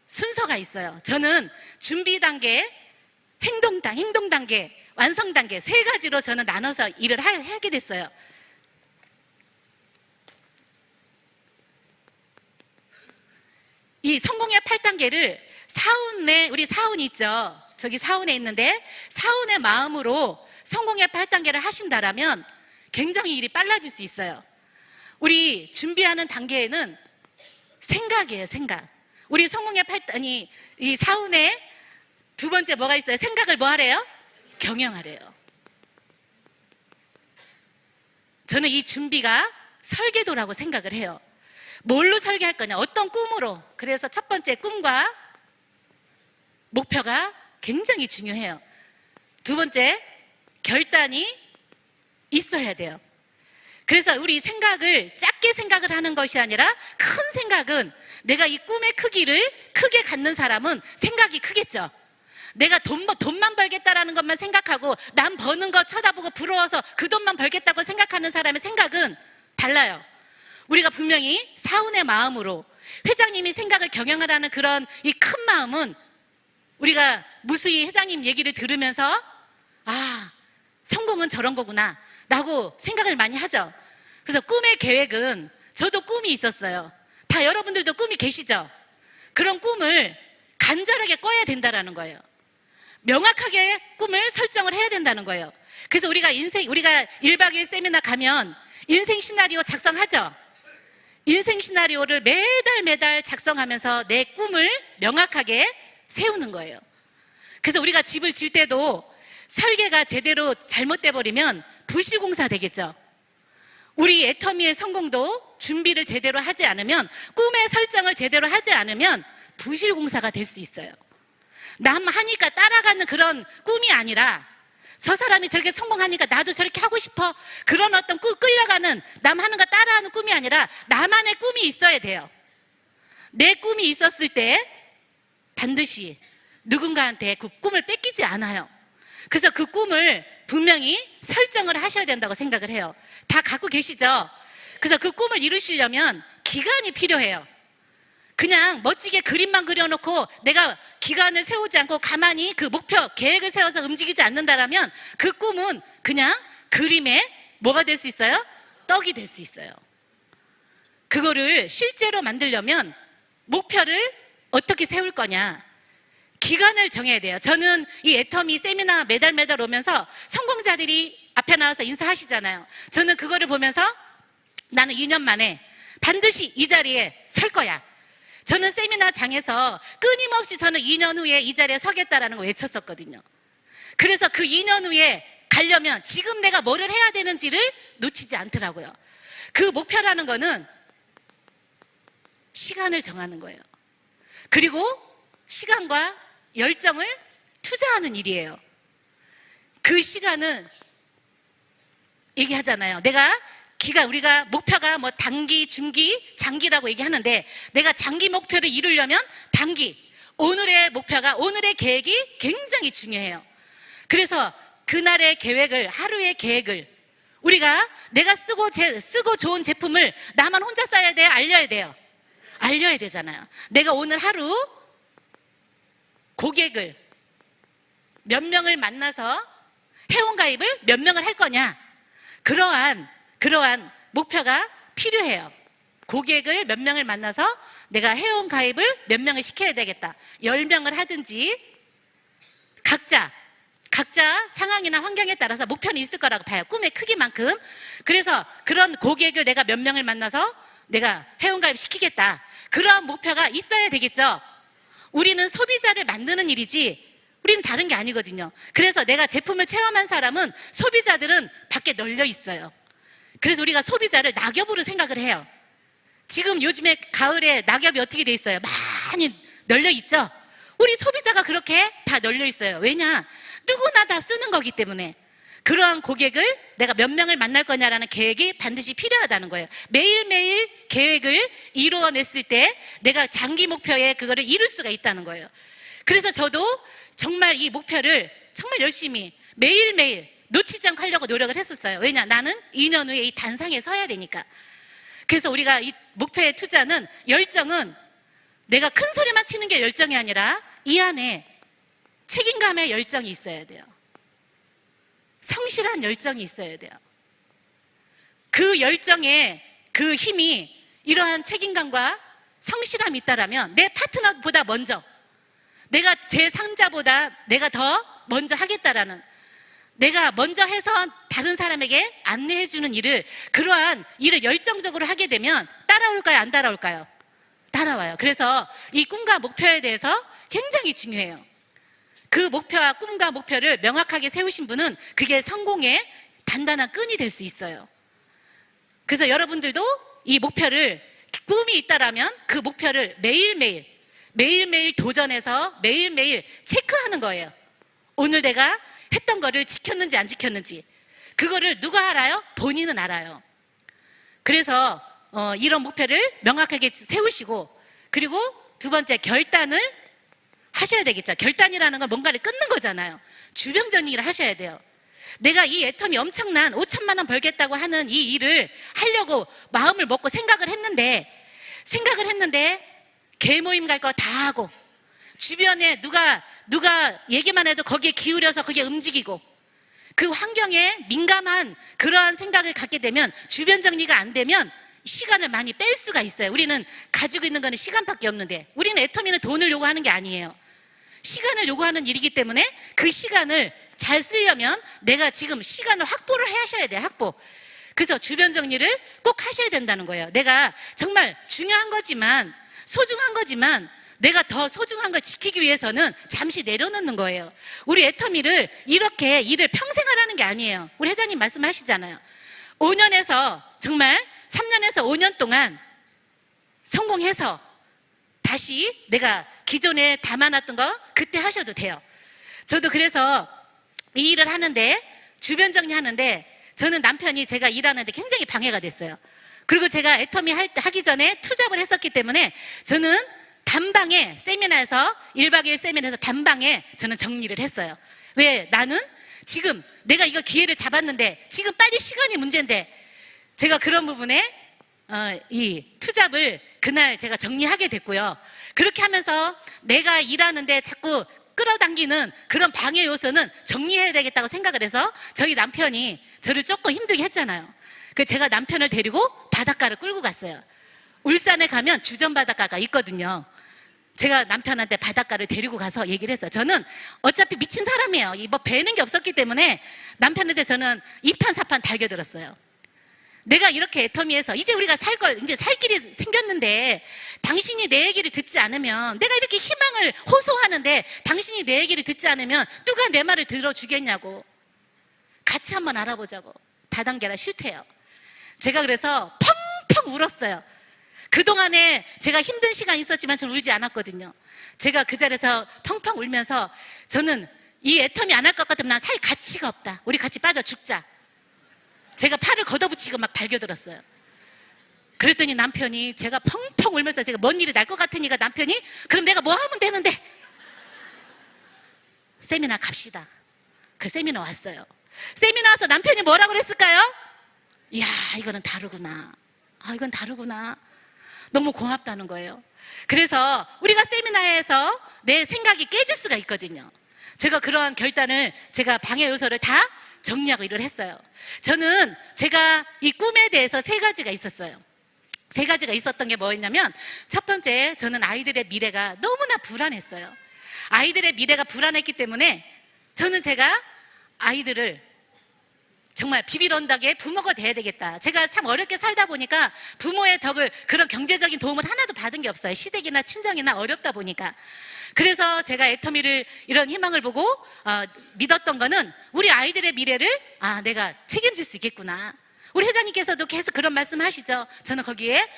순서가 있어요. 저는 준비 단계, 행동 단계, 완성 단계 세 가지로 저는 나눠서 일을 하게 됐어요. 이 성공의 8단계를 우리 사운이 있죠. 저기 사운에 있는데 사운의 마음으로 성공의 8단계를 하신다라면 굉장히 일이 빨라질 수 있어요. 우리 준비하는 단계에는 생각이에요, 생각. 우리 성공의 이 사운에 두 번째 뭐가 있어요? 생각을 뭐 하래요? 경영하래요. 저는 이 준비가 설계도라고 생각을 해요. 뭘로 설계할 거냐, 어떤 꿈으로. 그래서 첫 번째, 꿈과 목표가 굉장히 중요해요. 두 번째, 결단이 있어야 돼요. 그래서 우리 생각을 작게 생각을 하는 것이 아니라 큰 생각은, 내가 이 꿈의 크기를 크게 갖는 사람은 생각이 크겠죠. 내가 돈만 벌겠다라는 것만 생각하고 남 버는 거 쳐다보고 부러워서 그 돈만 벌겠다고 생각하는 사람의 생각은 달라요. 우리가 분명히 사운의 마음으로 회장님이 생각을 경영하라는 그런 이 큰 마음은, 우리가 무수히 회장님 얘기를 들으면서 아, 성공은 저런 거구나 라고 생각을 많이 하죠. 그래서 꿈의 계획은, 저도 꿈이 있었어요. 다 여러분들도 꿈이 계시죠? 그런 꿈을 간절하게 꿔야 된다라는 거예요. 명확하게 꿈을 설정을 해야 된다는 거예요. 그래서 우리가 1박 2일 세미나 가면 인생 시나리오 작성하죠? 인생 시나리오를 매달 작성하면서 내 꿈을 명확하게 세우는 거예요. 그래서 우리가 집을 질 때도 설계가 제대로 잘못돼 버리면 부실공사 되겠죠. 우리 애터미의 성공도 준비를 제대로 하지 않으면, 꿈의 설정을 제대로 하지 않으면 부실공사가 될 수 있어요. 남 하니까 따라가는 그런 꿈이 아니라, 저 사람이 저렇게 성공하니까 나도 저렇게 하고 싶어, 그런 어떤 끌려가는, 남 하는 거 따라하는 꿈이 아니라 나만의 꿈이 있어야 돼요. 내 꿈이 있었을 때 반드시 누군가한테 그 꿈을 뺏기지 않아요. 그래서 그 꿈을 분명히 설정을 하셔야 된다고 생각을 해요. 다 갖고 계시죠? 그래서 그 꿈을 이루시려면 기간이 필요해요. 그냥 멋지게 그림만 그려놓고 내가 기간을 세우지 않고 가만히 그 목표, 계획을 세워서 움직이지 않는다라면 그 꿈은 그냥 그림에 뭐가 될 수 있어요? 떡이 될 수 있어요. 그거를 실제로 만들려면 목표를 어떻게 세울 거냐, 기간을 정해야 돼요. 저는 이 애터미 세미나 매달 오면서 성공자들이 앞에 나와서 인사하시잖아요. 저는 그거를 보면서 나는 2년 만에 반드시 이 자리에 설 거야. 저는 세미나장에서 끊임없이 저는 2년 후에 이 자리에 서겠다라는 거 외쳤었거든요. 그래서 그 2년 후에 가려면 지금 내가 뭐를 해야 되는지를 놓치지 않더라고요. 그 목표라는 거는 시간을 정하는 거예요. 그리고 시간과 열정을 투자하는 일이에요. 그 시간은 얘기하잖아요. 우리가 목표가 뭐 단기, 중기, 장기라고 얘기하는데, 내가 장기 목표를 이루려면 단기, 오늘의 목표가, 오늘의 계획이 굉장히 중요해요. 그래서 그날의 계획을, 하루의 계획을 내가 쓰고 좋은 제품을 나만 혼자 써야 돼요? 알려야 돼요? 알려야 되잖아요. 내가 오늘 하루 고객을 몇 명을 만나서 회원가입을 몇 명을 할 거냐, 그러한 목표가 필요해요. 고객을 몇 명을 만나서 내가 회원가입을 몇 명을 시켜야 되겠다. 10명을 하든지 각자 상황이나 환경에 따라서 목표는 있을 거라고 봐요. 꿈의 크기만큼. 그래서 그런 고객을 내가 몇 명을 만나서 내가 회원가입 시키겠다, 그런 목표가 있어야 되겠죠. 우리는 소비자를 만드는 일이지 우리는 다른 게 아니거든요. 그래서 내가 제품을 체험한 사람은, 소비자들은 밖에 널려 있어요. 그래서 우리가 소비자를 낙엽으로 생각을 해요. 지금 요즘에 가을에 낙엽이 어떻게 돼 있어요? 많이 널려 있죠? 우리 소비자가 그렇게 다 널려 있어요. 왜냐? 누구나 다 쓰는 거기 때문에. 그러한 고객을 내가 몇 명을 만날 거냐라는 계획이 반드시 필요하다는 거예요. 매일매일 계획을 이루어냈을 때 내가 장기 목표에 그거를 이룰 수가 있다는 거예요. 그래서 저도 정말 이 목표를 정말 열심히 매일매일 놓치지 않고 하려고 노력을 했었어요. 왜냐? 나는 2년 후에 이 단상에 서야 되니까. 그래서 우리가 이 목표에 투자는, 열정은 내가 큰 소리만 치는 게 열정이 아니라 이 안에 책임감의 열정이 있어야 돼요. 성실한 열정이 있어야 돼요. 그 열정에 그 힘이, 이러한 책임감과 성실함이 있다라면 내 파트너보다 먼저, 내가 제 상자보다 내가 더 먼저 하겠다라는, 내가 먼저 해서 다른 사람에게 안내해주는 일을, 그러한 일을 열정적으로 하게 되면 따라올까요? 안 따라올까요? 따라와요. 그래서 이 꿈과 목표에 대해서 굉장히 중요해요. 그 목표와 꿈과 목표를 명확하게 세우신 분은 그게 성공의 단단한 끈이 될 수 있어요. 그래서 여러분들도 이 목표를, 꿈이 있다라면 그 목표를 매일매일 도전해서 매일매일 체크하는 거예요. 오늘 내가 했던 거를 지켰는지 안 지켰는지. 그거를 누가 알아요? 본인은 알아요. 그래서 이런 목표를 명확하게 세우시고, 그리고 두 번째, 결단을 하셔야 되겠죠. 결단이라는 건 뭔가를 끊는 거잖아요. 주변 정리를 하셔야 돼요. 내가 이 애텀이 엄청난 5천만 원 벌겠다고 하는 이 일을 하려고 마음을 먹고 생각을 했는데 개모임 갈 거 다 하고, 주변에 누가 얘기만 해도 거기에 기울여서 그게 움직이고, 그 환경에 민감한 그러한 생각을 갖게 되면, 주변 정리가 안 되면 시간을 많이 뺄 수가 있어요. 우리는 가지고 있는 거는 시간밖에 없는데, 우리는 애터미는 돈을 요구하는 게 아니에요. 시간을 요구하는 일이기 때문에 그 시간을 잘 쓰려면 내가 지금 시간을 확보를 하셔야 돼요. 확보. 그래서 주변 정리를 꼭 하셔야 된다는 거예요. 내가 정말 중요한 거지만, 소중한 거지만, 내가 더 소중한 걸 지키기 위해서는 잠시 내려놓는 거예요. 우리 애터미를 이렇게 일을 평생 하라는 게 아니에요. 우리 회장님 말씀하시잖아요. 5년에서 정말 3년에서 5년 동안 성공해서 다시 내가 기존에 담아놨던 거 그때 하셔도 돼요. 저도 그래서 이 일을 하는데, 주변 정리하는데, 저는 남편이 제가 일하는데 굉장히 방해가 됐어요. 그리고 제가 애터미 하기 전에 투잡을 했었기 때문에 저는 단방에, 세미나에서 1박 2일 세미나에서 단방에 저는 정리를 했어요. 왜? 나는 지금 내가 이거 기회를 잡았는데 지금 빨리 시간이 문제인데, 제가 그런 부분에 이 투잡을 그날 제가 정리하게 됐고요. 그렇게 하면서 내가 일하는데 자꾸 끌어당기는 그런 방해 요소는 정리해야 되겠다고 생각을 해서, 저희 남편이 저를 조금 힘들게 했잖아요. 그래서 제가 남편을 데리고 바닷가를 끌고 갔어요. 울산에 가면 주전 바닷가가 있거든요. 제가 남편한테 바닷가를 데리고 가서 얘기를 했어요. 저는 어차피 미친 사람이에요. 뭐 배는 게 없었기 때문에 남편한테 저는 이판사판 달겨들었어요. 내가 이렇게 애터미에서 이제 우리가 이제 살 길이 생겼는데, 당신이 내 얘기를 듣지 않으면, 내가 이렇게 희망을 호소하는데 당신이 내 얘기를 듣지 않으면 누가 내 말을 들어주겠냐고. 같이 한번 알아보자고. 다단계라 싫대요. 제가 그래서 펑펑 울었어요. 그동안에 제가 힘든 시간이 있었지만 저는 울지 않았거든요. 제가 그 자리에서 펑펑 울면서, 저는 이 애터미 안 할 것 같으면 난 살 가치가 없다. 우리 같이 빠져 죽자. 제가 팔을 걷어붙이고 막 달겨들었어요. 그랬더니 남편이, 제가 펑펑 울면서 제가 뭔 일이 날 것 같으니까 남편이, 그럼 내가 뭐 하면 되는데? 세미나 갑시다. 그 세미나 왔어요. 세미나 와서 남편이 뭐라고 그랬을까요? 이야, 이거는 다르구나. 이건 다르구나. 너무 고맙다는 거예요. 그래서 우리가 세미나에서 내 생각이 깨질 수가 있거든요. 제가 그러한 결단을, 제가 방해 요소를 다 정리하고 일을 했어요. 저는 제가 이 꿈에 대해서 3가지가 있었어요. 3가지가 있었던 게 뭐였냐면, 첫 번째, 저는 아이들의 미래가 너무나 불안했어요. 아이들의 미래가 불안했기 때문에 저는 제가 아이들을 정말 비빌 언덕에 부모가 돼야 되겠다. 제가 참 어렵게 살다 보니까 부모의 덕을, 그런 경제적인 도움을 하나도 받은 게 없어요. 시댁이나 친정이나 어렵다 보니까. 그래서 제가 애터미를 이런 희망을 보고 믿었던 거는, 우리 아이들의 미래를 내가 책임질 수 있겠구나. 우리 회장님께서도 계속 그런 말씀 하시죠. 저는 거기에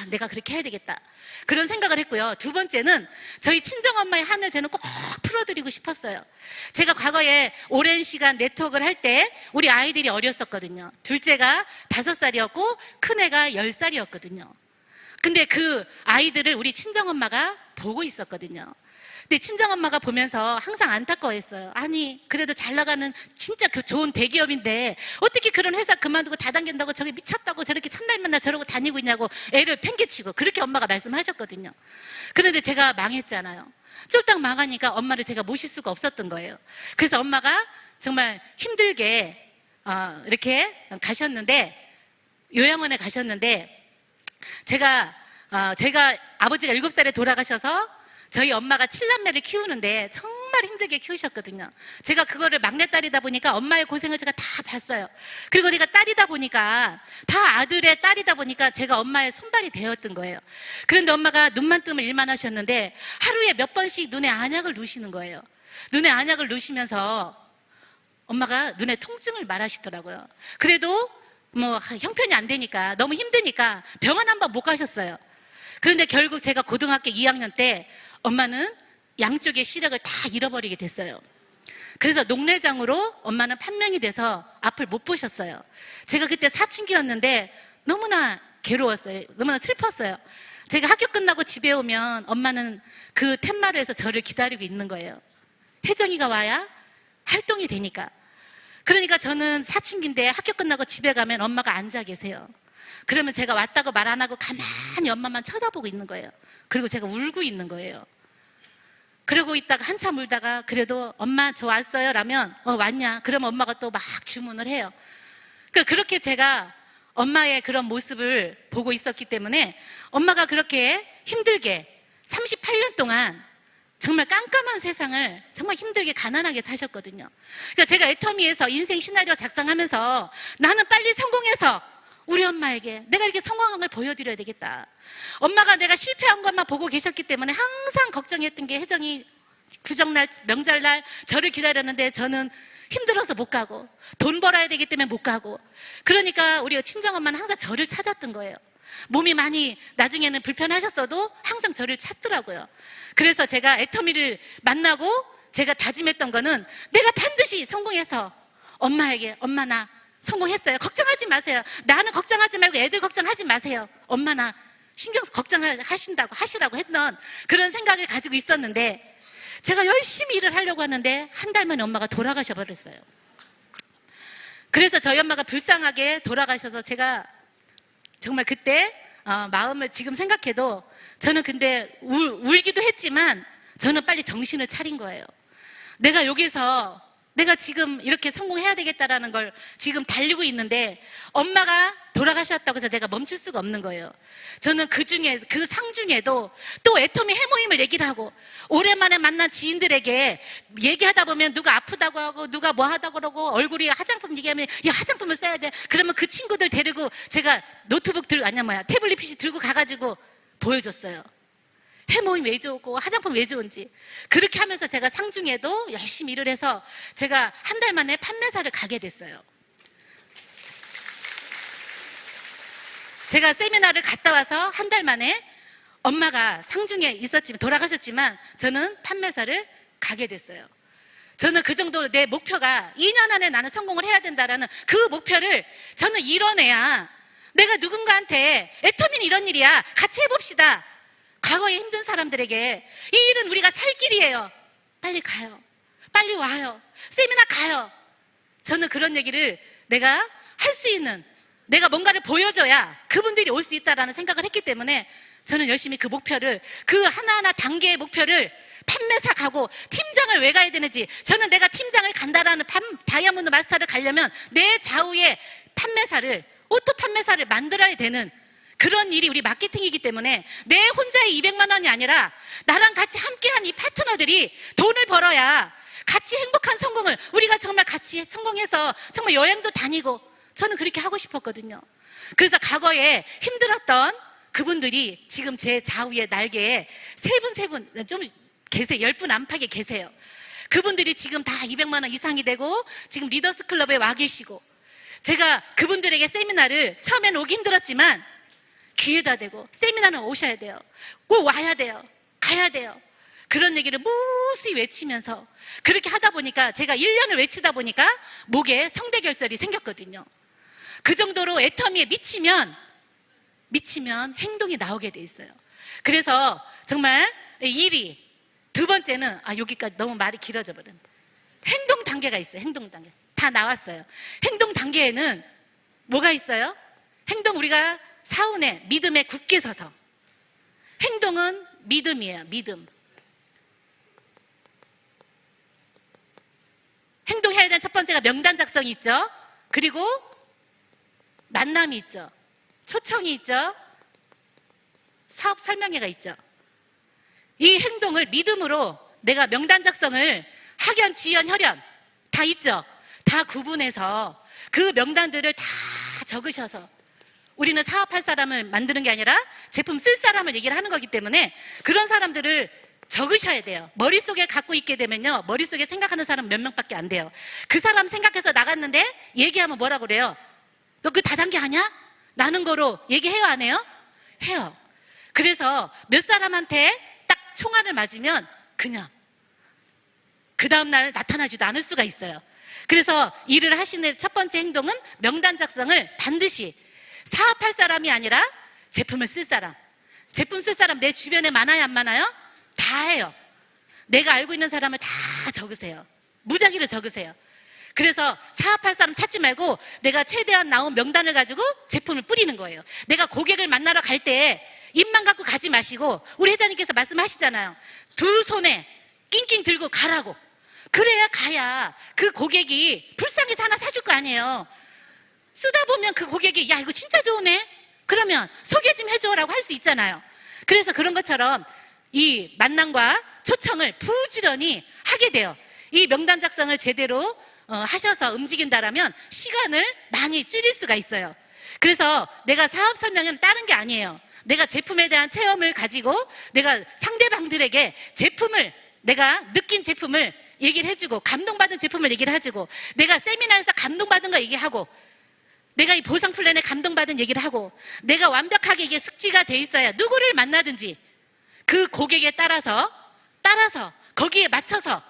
내가 그렇게 해야 되겠다, 그런 생각을 했고요. 두 번째는 저희 친정엄마의 한을 저는 꼭 풀어드리고 싶었어요. 제가 과거에 오랜 시간 네트워크를 할 때 우리 아이들이 어렸었거든요. 둘째가 5살이었고 큰애가 10살이었거든요. 근데 그 아이들을 우리 친정엄마가 보고 있었거든요. 근데 친정엄마가 보면서 항상 안타까워했어요. 아니, 그래도 잘 나가는 진짜 좋은 대기업인데 어떻게 그런 회사 그만두고 다단계다고 저게 미쳤다고 저렇게 첫날 맨날 저러고 다니고 있냐고 애를 팽개치고, 그렇게 엄마가 말씀하셨거든요. 그런데 제가 망했잖아요. 쫄딱 망하니까 엄마를 제가 모실 수가 없었던 거예요. 그래서 엄마가 정말 힘들게 이렇게 가셨는데, 요양원에 가셨는데, 제가 아버지가 7살에 돌아가셔서 저희 엄마가 7남매를 키우는데 정말 힘들게 키우셨거든요. 제가 그거를 막내딸이다 보니까 엄마의 고생을 제가 다 봤어요. 그리고 내가 딸이다 보니까, 다 아들의 딸이다 보니까 제가 엄마의 손발이 되었던 거예요. 그런데 엄마가 눈만 뜨면 일만 하셨는데 하루에 몇 번씩 눈에 안약을 누시는 거예요. 눈에 안약을 누시면서 엄마가 눈에 통증을 말하시더라고요. 그래도 뭐 형편이 안 되니까 너무 힘드니까 병원 한번 못 가셨어요. 그런데 결국 제가 고등학교 2학년 때 엄마는 양쪽의 시력을 다 잃어버리게 됐어요. 그래서 녹내장으로 엄마는 판명이 돼서 앞을 못 보셨어요. 제가 그때 사춘기였는데 너무나 괴로웠어요. 너무나 슬펐어요. 제가 학교 끝나고 집에 오면 엄마는 그 텐마루에서 저를 기다리고 있는 거예요. 혜정이가 와야 활동이 되니까. 그러니까 저는 사춘기인데 학교 끝나고 집에 가면 엄마가 앉아 계세요. 그러면 제가 왔다고 말 안 하고 가만히 엄마만 쳐다보고 있는 거예요. 그리고 제가 울고 있는 거예요. 그러고 있다가 한참 울다가 그래도 엄마 저 왔어요 라면 왔냐? 그러면 엄마가 또 막 주문을 해요. 그렇게 제가 엄마의 그런 모습을 보고 있었기 때문에 엄마가 그렇게 힘들게 38년 동안 정말 깜깜한 세상을 정말 힘들게 가난하게 사셨거든요. 그러니까 제가 애터미에서 인생 시나리오 작성하면서 나는 빨리 성공해서 우리 엄마에게 내가 이렇게 성공한 걸 보여드려야 되겠다. 엄마가 내가 실패한 것만 보고 계셨기 때문에 항상 걱정했던 게 혜정이 구정날, 명절날 저를 기다렸는데 저는 힘들어서 못 가고 돈 벌어야 되기 때문에 못 가고 그러니까 우리 친정엄마는 항상 저를 찾았던 거예요. 몸이 많이 나중에는 불편하셨어도 항상 저를 찾더라고요. 그래서 제가 애터미를 만나고 제가 다짐했던 거는 내가 반드시 성공해서 엄마에게 엄마 나 성공했어요. 걱정하지 마세요. 나는 걱정하지 말고 애들 걱정하지 마세요. 엄마 나 신경 걱정하신다고 하시라고 했던 그런 생각을 가지고 있었는데 제가 열심히 일을 하려고 하는데 한 달 만에 엄마가 돌아가셔 버렸어요. 그래서 저희 엄마가 불쌍하게 돌아가셔서 제가 정말 그때 마음을 지금 생각해도 저는 근데 울기도 했지만 저는 빨리 정신을 차린 거예요. 내가 여기서 내가 지금 이렇게 성공해야 되겠다라는 걸 지금 달리고 있는데 엄마가 돌아가셨다고 해서 내가 멈출 수가 없는 거예요. 저는 그 상 중에도 또 애터미 해모임을 얘기를 하고 오랜만에 만난 지인들에게 얘기하다 보면 누가 아프다고 하고 누가 뭐 하다고 그러고 얼굴이 화장품 얘기하면 야 화장품을 써야 돼. 그러면 그 친구들 데리고 제가 노트북 들고 태블릿 PC 들고 가가지고 보여줬어요. 해모임 왜 좋고 화장품 왜 좋은지. 그렇게 하면서 제가 상중에도 열심히 일을 해서 제가 한 달 만에 판매사를 가게 됐어요. 제가 세미나를 갔다 와서 한 달 만에 엄마가 상중에 있었지만 돌아가셨지만 저는 판매사를 가게 됐어요. 저는 그 정도로 내 목표가 2년 안에 나는 성공을 해야 된다라는 그 목표를 저는 이뤄내야 내가 누군가한테 애터미는 이런 일이야 같이 해봅시다. 과거에 힘든 사람들에게 이 일은 우리가 살 길이에요. 빨리 가요. 빨리 와요. 세미나 가요. 저는 그런 얘기를 내가 할 수 있는 내가 뭔가를 보여줘야 그분들이 올 수 있다라는 생각을 했기 때문에 저는 열심히 그 목표를 그 하나하나 단계의 목표를 판매사 가고 팀장을 왜 가야 되는지 저는 내가 팀장을 간다라는 다이아몬드 마스터를 가려면 내 좌우에 판매사를 오토 판매사를 만들어야 되는 그런 일이 우리 마케팅이기 때문에 내 혼자의 200만 원이 아니라 나랑 같이 함께한 이 파트너들이 돈을 벌어야 같이 행복한 성공을 우리가 정말 같이 성공해서 정말 여행도 다니고 저는 그렇게 하고 싶었거든요. 그래서 과거에 힘들었던 그분들이 지금 제 좌우의 날개에 세 분 좀 계세요. 10분 안팎에 계세요. 그분들이 지금 다 200만 원 이상이 되고 지금 리더스 클럽에 와 계시고 제가 그분들에게 세미나를 처음에는 오기 힘들었지만 귀에다 대고 세미나는 오셔야 돼요. 꼭 와야 돼요. 가야 돼요. 그런 얘기를 무수히 외치면서 그렇게 하다 보니까 제가 1년을 외치다 보니까 목에 성대결절이 생겼거든요. 그 정도로 애터미에 미치면 행동이 나오게 돼 있어요. 그래서 정말 1위, 두 번째는 여기까지 너무 말이 길어져 버렸네. 행동 단계가 있어요. 행동 단계 다 나왔어요. 행동 단계에는 뭐가 있어요? 행동 우리가 사운에 믿음에 굳게 서서 행동은 믿음이에요. 믿음. 행동해야 되는 첫 번째가 명단 작성이 있죠. 그리고 만남이 있죠. 초청이 있죠. 사업 설명회가 있죠. 이 행동을 믿음으로 내가 명단 작성을 학연, 지연, 혈연 다 있죠. 다 구분해서 그 명단들을 다 적으셔서 우리는 사업할 사람을 만드는 게 아니라 제품 쓸 사람을 얘기를 하는 거기 때문에 그런 사람들을 적으셔야 돼요. 머릿속에 갖고 있게 되면요. 머릿속에 생각하는 사람 몇 명밖에 안 돼요. 그 사람 생각해서 나갔는데 얘기하면 뭐라고 그래요? 너 그 다단계 아냐? 라는 거로 얘기해요, 안 해요? 해요. 그래서 몇 사람한테 딱 총알을 맞으면 그냥 그 다음날 나타나지도 않을 수가 있어요. 그래서 일을 하시는 첫 번째 행동은 명단 작성을 반드시 사업할 사람이 아니라 제품을 쓸 사람, 제품 쓸 사람 내 주변에 많아요, 안 많아요? 다 해요. 내가 알고 있는 사람을 다 적으세요. 무작위로 적으세요. 그래서 사업할 사람 찾지 말고 내가 최대한 나온 명단을 가지고 제품을 뿌리는 거예요. 내가 고객을 만나러 갈 때 입만 갖고 가지 마시고, 우리 회장님께서 말씀하시잖아요. 두 손에 낑낑 들고 가라고. 그래야 가야 그 고객이 불쌍해서 하나 사줄 거 아니에요. 쓰다 보면 그 고객이 야 이거 진짜 좋으네, 그러면 소개 좀 해줘라고 할 수 있잖아요. 그래서 그런 것처럼 이 만남과 초청을 부지런히 하게 돼요. 이 명단 작성을 제대로 하셔서 움직인다라면 시간을 많이 줄일 수가 있어요. 그래서 내가 사업 설명은 다른 게 아니에요. 내가 제품에 대한 체험을 가지고 내가 상대방들에게 제품을, 내가 느낀 제품을 얘기를 해주고, 감동받은 제품을 얘기를 해주고, 내가 세미나에서 감동받은 거 얘기하고, 내가 이 보상 플랜에 감동받은 얘기를 하고, 내가 완벽하게 이게 숙지가 돼 있어야 누구를 만나든지 그 고객에 따라서 거기에 맞춰서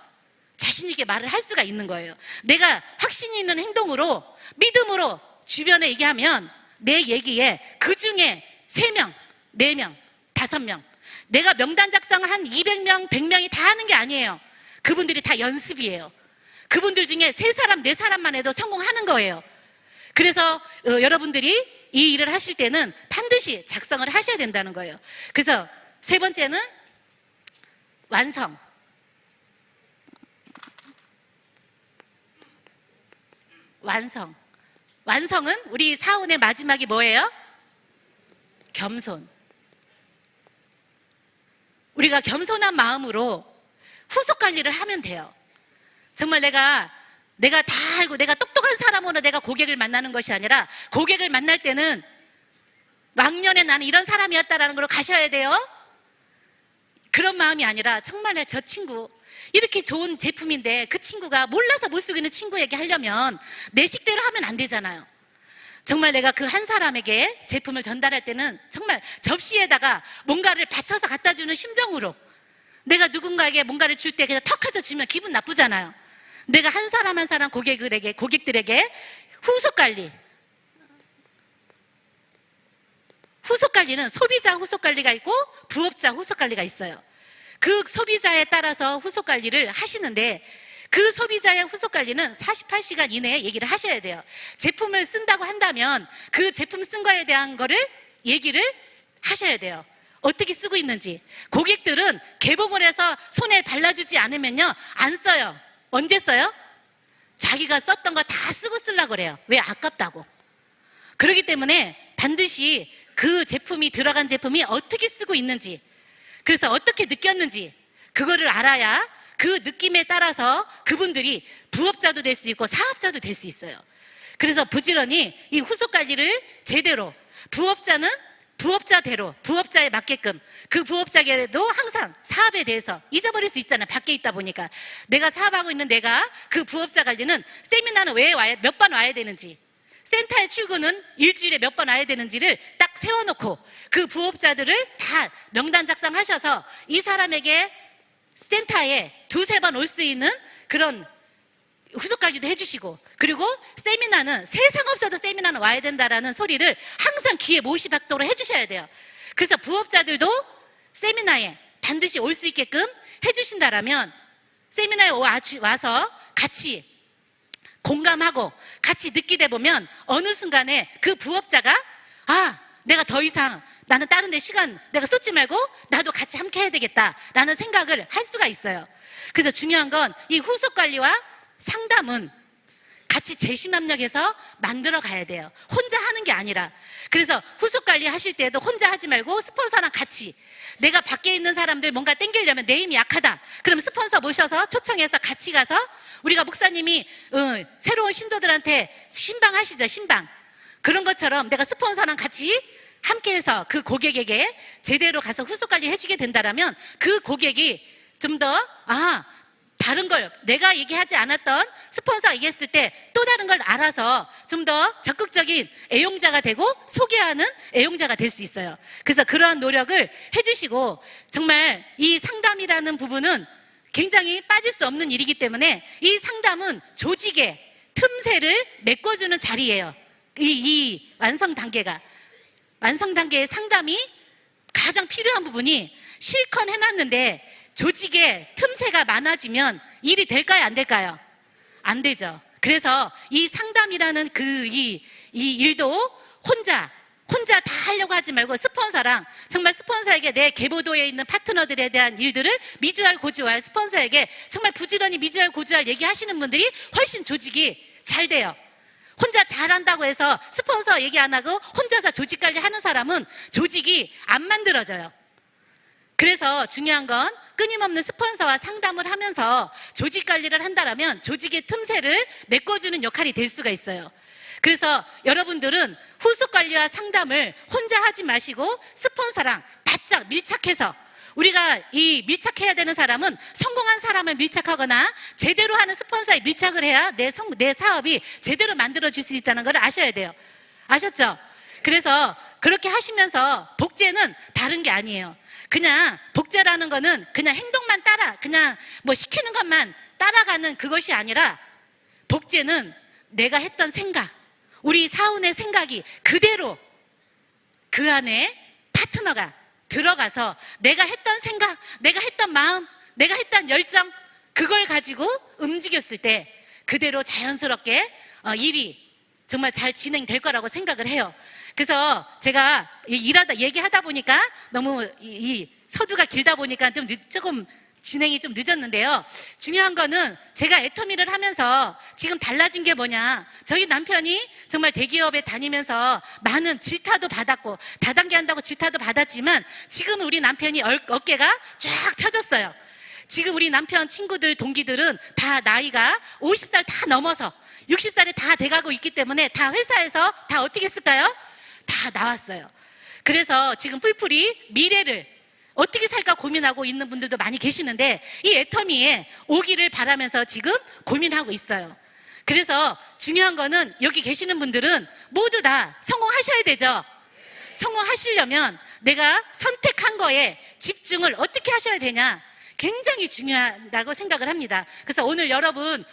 자신 있게 말을 할 수가 있는 거예요. 내가 확신 있는 행동으로, 믿음으로 주변에 얘기하면 내 얘기에 그 중에 3명, 4명, 5명, 내가 명단 작성 한 200명, 100명이 다 하는 게 아니에요. 그분들이 다 연습이에요. 그분들 중에 3사람, 4사람만 해도 성공하는 거예요. 그래서 여러분들이 이 일을 하실 때는 반드시 작성을 하셔야 된다는 거예요. 그래서 세 번째는 완성. 완성은 우리 사원의 마지막이 뭐예요? 겸손. 우리가 겸손한 마음으로 후속 관리를 하면 돼요. 정말 내가 다 알고 내가 똑똑한 사람으로 내가 고객을 만나는 것이 아니라, 고객을 만날 때는 왕년에 나는 이런 사람이었다라는 걸로 가셔야 돼요. 그런 마음이 아니라 정말 저 친구 이렇게 좋은 제품인데 그 친구가 몰라서 못 쓰고 있는 친구에게 하려면 내 식대로 하면 안 되잖아요. 정말 내가 그 한 사람에게 제품을 전달할 때는 정말 접시에다가 뭔가를 받쳐서 갖다 주는 심정으로, 내가 누군가에게 뭔가를 줄 때 그냥 턱 하자 주면 기분 나쁘잖아요. 내가 한 사람 한 사람 고객들에게 후속 관리는 소비자 후속 관리가 있고 부업자 후속 관리가 있어요. 그 소비자에 따라서 후속 관리를 하시는데, 그 소비자의 후속 관리는 48시간 이내에 얘기를 하셔야 돼요. 제품을 쓴다고 한다면 그 제품 쓴 거에 대한 거를 얘기를 하셔야 돼요. 어떻게 쓰고 있는지. 고객들은 개봉을 해서 손에 발라주지 않으면요 안 써요. 언제 써요? 자기가 썼던 거 다 쓰고 쓰려고 그래요. 왜? 아깝다고. 그렇기 때문에 반드시 그 제품이 들어간 제품이 어떻게 쓰고 있는지, 그래서 어떻게 느꼈는지 그거를 알아야 그 느낌에 따라서 그분들이 부업자도 될 수 있고 사업자도 될 수 있어요. 그래서 부지런히 이 후속 관리를 제대로, 부업자는 부업자대로 부업자에 맞게끔, 그 부업자에게도 항상 사업에 대해서 잊어버릴 수 있잖아요. 밖에 있다 보니까. 내가 사업하고 있는 내가 그 부업자 관리는 세미나는 왜 와야, 몇 번 와야 되는지, 센터에 출근은 일주일에 몇 번 와야 되는지를 딱 세워놓고 그 부업자들을 다 명단 작성하셔서 이 사람에게 센터에 2-3번 올 수 있는 그런 후속 관리도 해주시고, 그리고 세미나는 세상 없어도 세미나는 와야 된다라는 소리를 항상 귀에 못이 박도록 해주셔야 돼요. 그래서 부업자들도 세미나에 반드시 올 수 있게끔 해주신다라면 세미나에 와서 같이 공감하고 같이 느끼다 보면 어느 순간에 그 부업자가 내가 더 이상 나는 다른 데 시간 내가 쏟지 말고 나도 같이 함께 해야 되겠다라는 생각을 할 수가 있어요. 그래서 중요한 건 이 후속 관리와 상담은 같이 재심합력해서 만들어 가야 돼요. 혼자 하는 게 아니라. 그래서 후속 관리 하실 때도 혼자 하지 말고 스폰서랑 같이, 내가 밖에 있는 사람들 뭔가 땡기려면 내 힘이 약하다, 그럼 스폰서 모셔서 초청해서 같이 가서, 우리가 목사님이 새로운 신도들한테 신방 하시죠, 신방. 그런 것처럼 내가 스폰서랑 같이 함께해서 그 고객에게 제대로 가서 후속 관리 해주게 된다라면 그 고객이 좀 더 다른 걸 내가 얘기하지 않았던 스폰서가 얘기했을 때 또 다른 걸 알아서 좀 더 적극적인 애용자가 되고 소개하는 애용자가 될 수 있어요. 그래서 그러한 노력을 해주시고, 정말 이 상담이라는 부분은 굉장히 빠질 수 없는 일이기 때문에 이 상담은 조직의 틈새를 메꿔주는 자리예요. 이 완성 단계의 상담이 가장 필요한 부분이, 실컷 해놨는데 조직에 틈새가 많아지면 일이 될까요, 안 될까요? 안 되죠. 그래서 이 상담이라는 이 일도 혼자 다 하려고 하지 말고, 스폰서랑, 정말 스폰서에게, 내 계보도에 있는 파트너들에 대한 일들을 미주알 고주알, 스폰서에게 정말 부지런히 미주알 고주알 얘기하시는 분들이 훨씬 조직이 잘 돼요. 혼자 잘한다고 해서 스폰서 얘기 안 하고 혼자서 조직 관리하는 사람은 조직이 안 만들어져요. 그래서 중요한 건 끊임없는 스폰서와 상담을 하면서 조직 관리를 한다면 조직의 틈새를 메꿔주는 역할이 될 수가 있어요. 그래서 여러분들은 후속 관리와 상담을 혼자 하지 마시고 스폰서랑 바짝 밀착해서, 우리가 이 밀착해야 되는 사람은 성공한 사람을 밀착하거나 제대로 하는 스폰서에 밀착을 해야 내 사업이 제대로 만들어질 수 있다는 걸 아셔야 돼요. 아셨죠? 그래서 그렇게 하시면서, 복제는 다른 게 아니에요. 그냥 복제라는 거는 그냥 행동만 그냥 뭐 시키는 것만 따라가는 그것이 아니라, 복제는 내가 했던 생각, 우리 사원의 생각이 그대로 그 안에 파트너가 들어가서 내가 했던 생각, 내가 했던 마음, 내가 했던 열정, 그걸 가지고 움직였을 때 그대로 자연스럽게 일이 정말 잘 진행될 거라고 생각을 해요. 그래서 제가 얘기하다 보니까 너무 이 서두가 길다 보니까 조금 진행이 좀 늦었는데요. 중요한 거는 제가 애터미를 하면서 지금 달라진 게 뭐냐, 저희 남편이 정말 대기업에 다니면서 많은 질타도 받았고, 다단계 한다고 질타도 받았지만, 지금 우리 남편이 어깨가 쫙 펴졌어요. 지금 우리 남편 친구들, 동기들은 다 나이가 50살 다 넘어서 60살이 다 돼가고 있기 때문에 다 회사에서 다 어떻게 했을까요? 다 나왔어요. 그래서 지금 뿔뿔이 미래를 어떻게 살까 고민하고 있는 분들도 많이 계시는데, 이 애터미에 오기를 바라면서 지금 고민하고 있어요. 그래서 중요한 거는, 여기 계시는 분들은 모두 다 성공하셔야 되죠. 성공하시려면 내가 선택한 거에 집중을 어떻게 하셔야 되냐, 굉장히 중요하다고 생각을 합니다. 그래서 오늘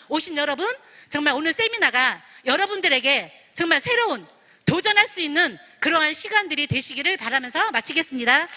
오신 여러분, 정말 오늘 세미나가 여러분들에게 정말 새로운 도전할 수 있는 그러한 시간들이 되시기를 바라면서 마치겠습니다.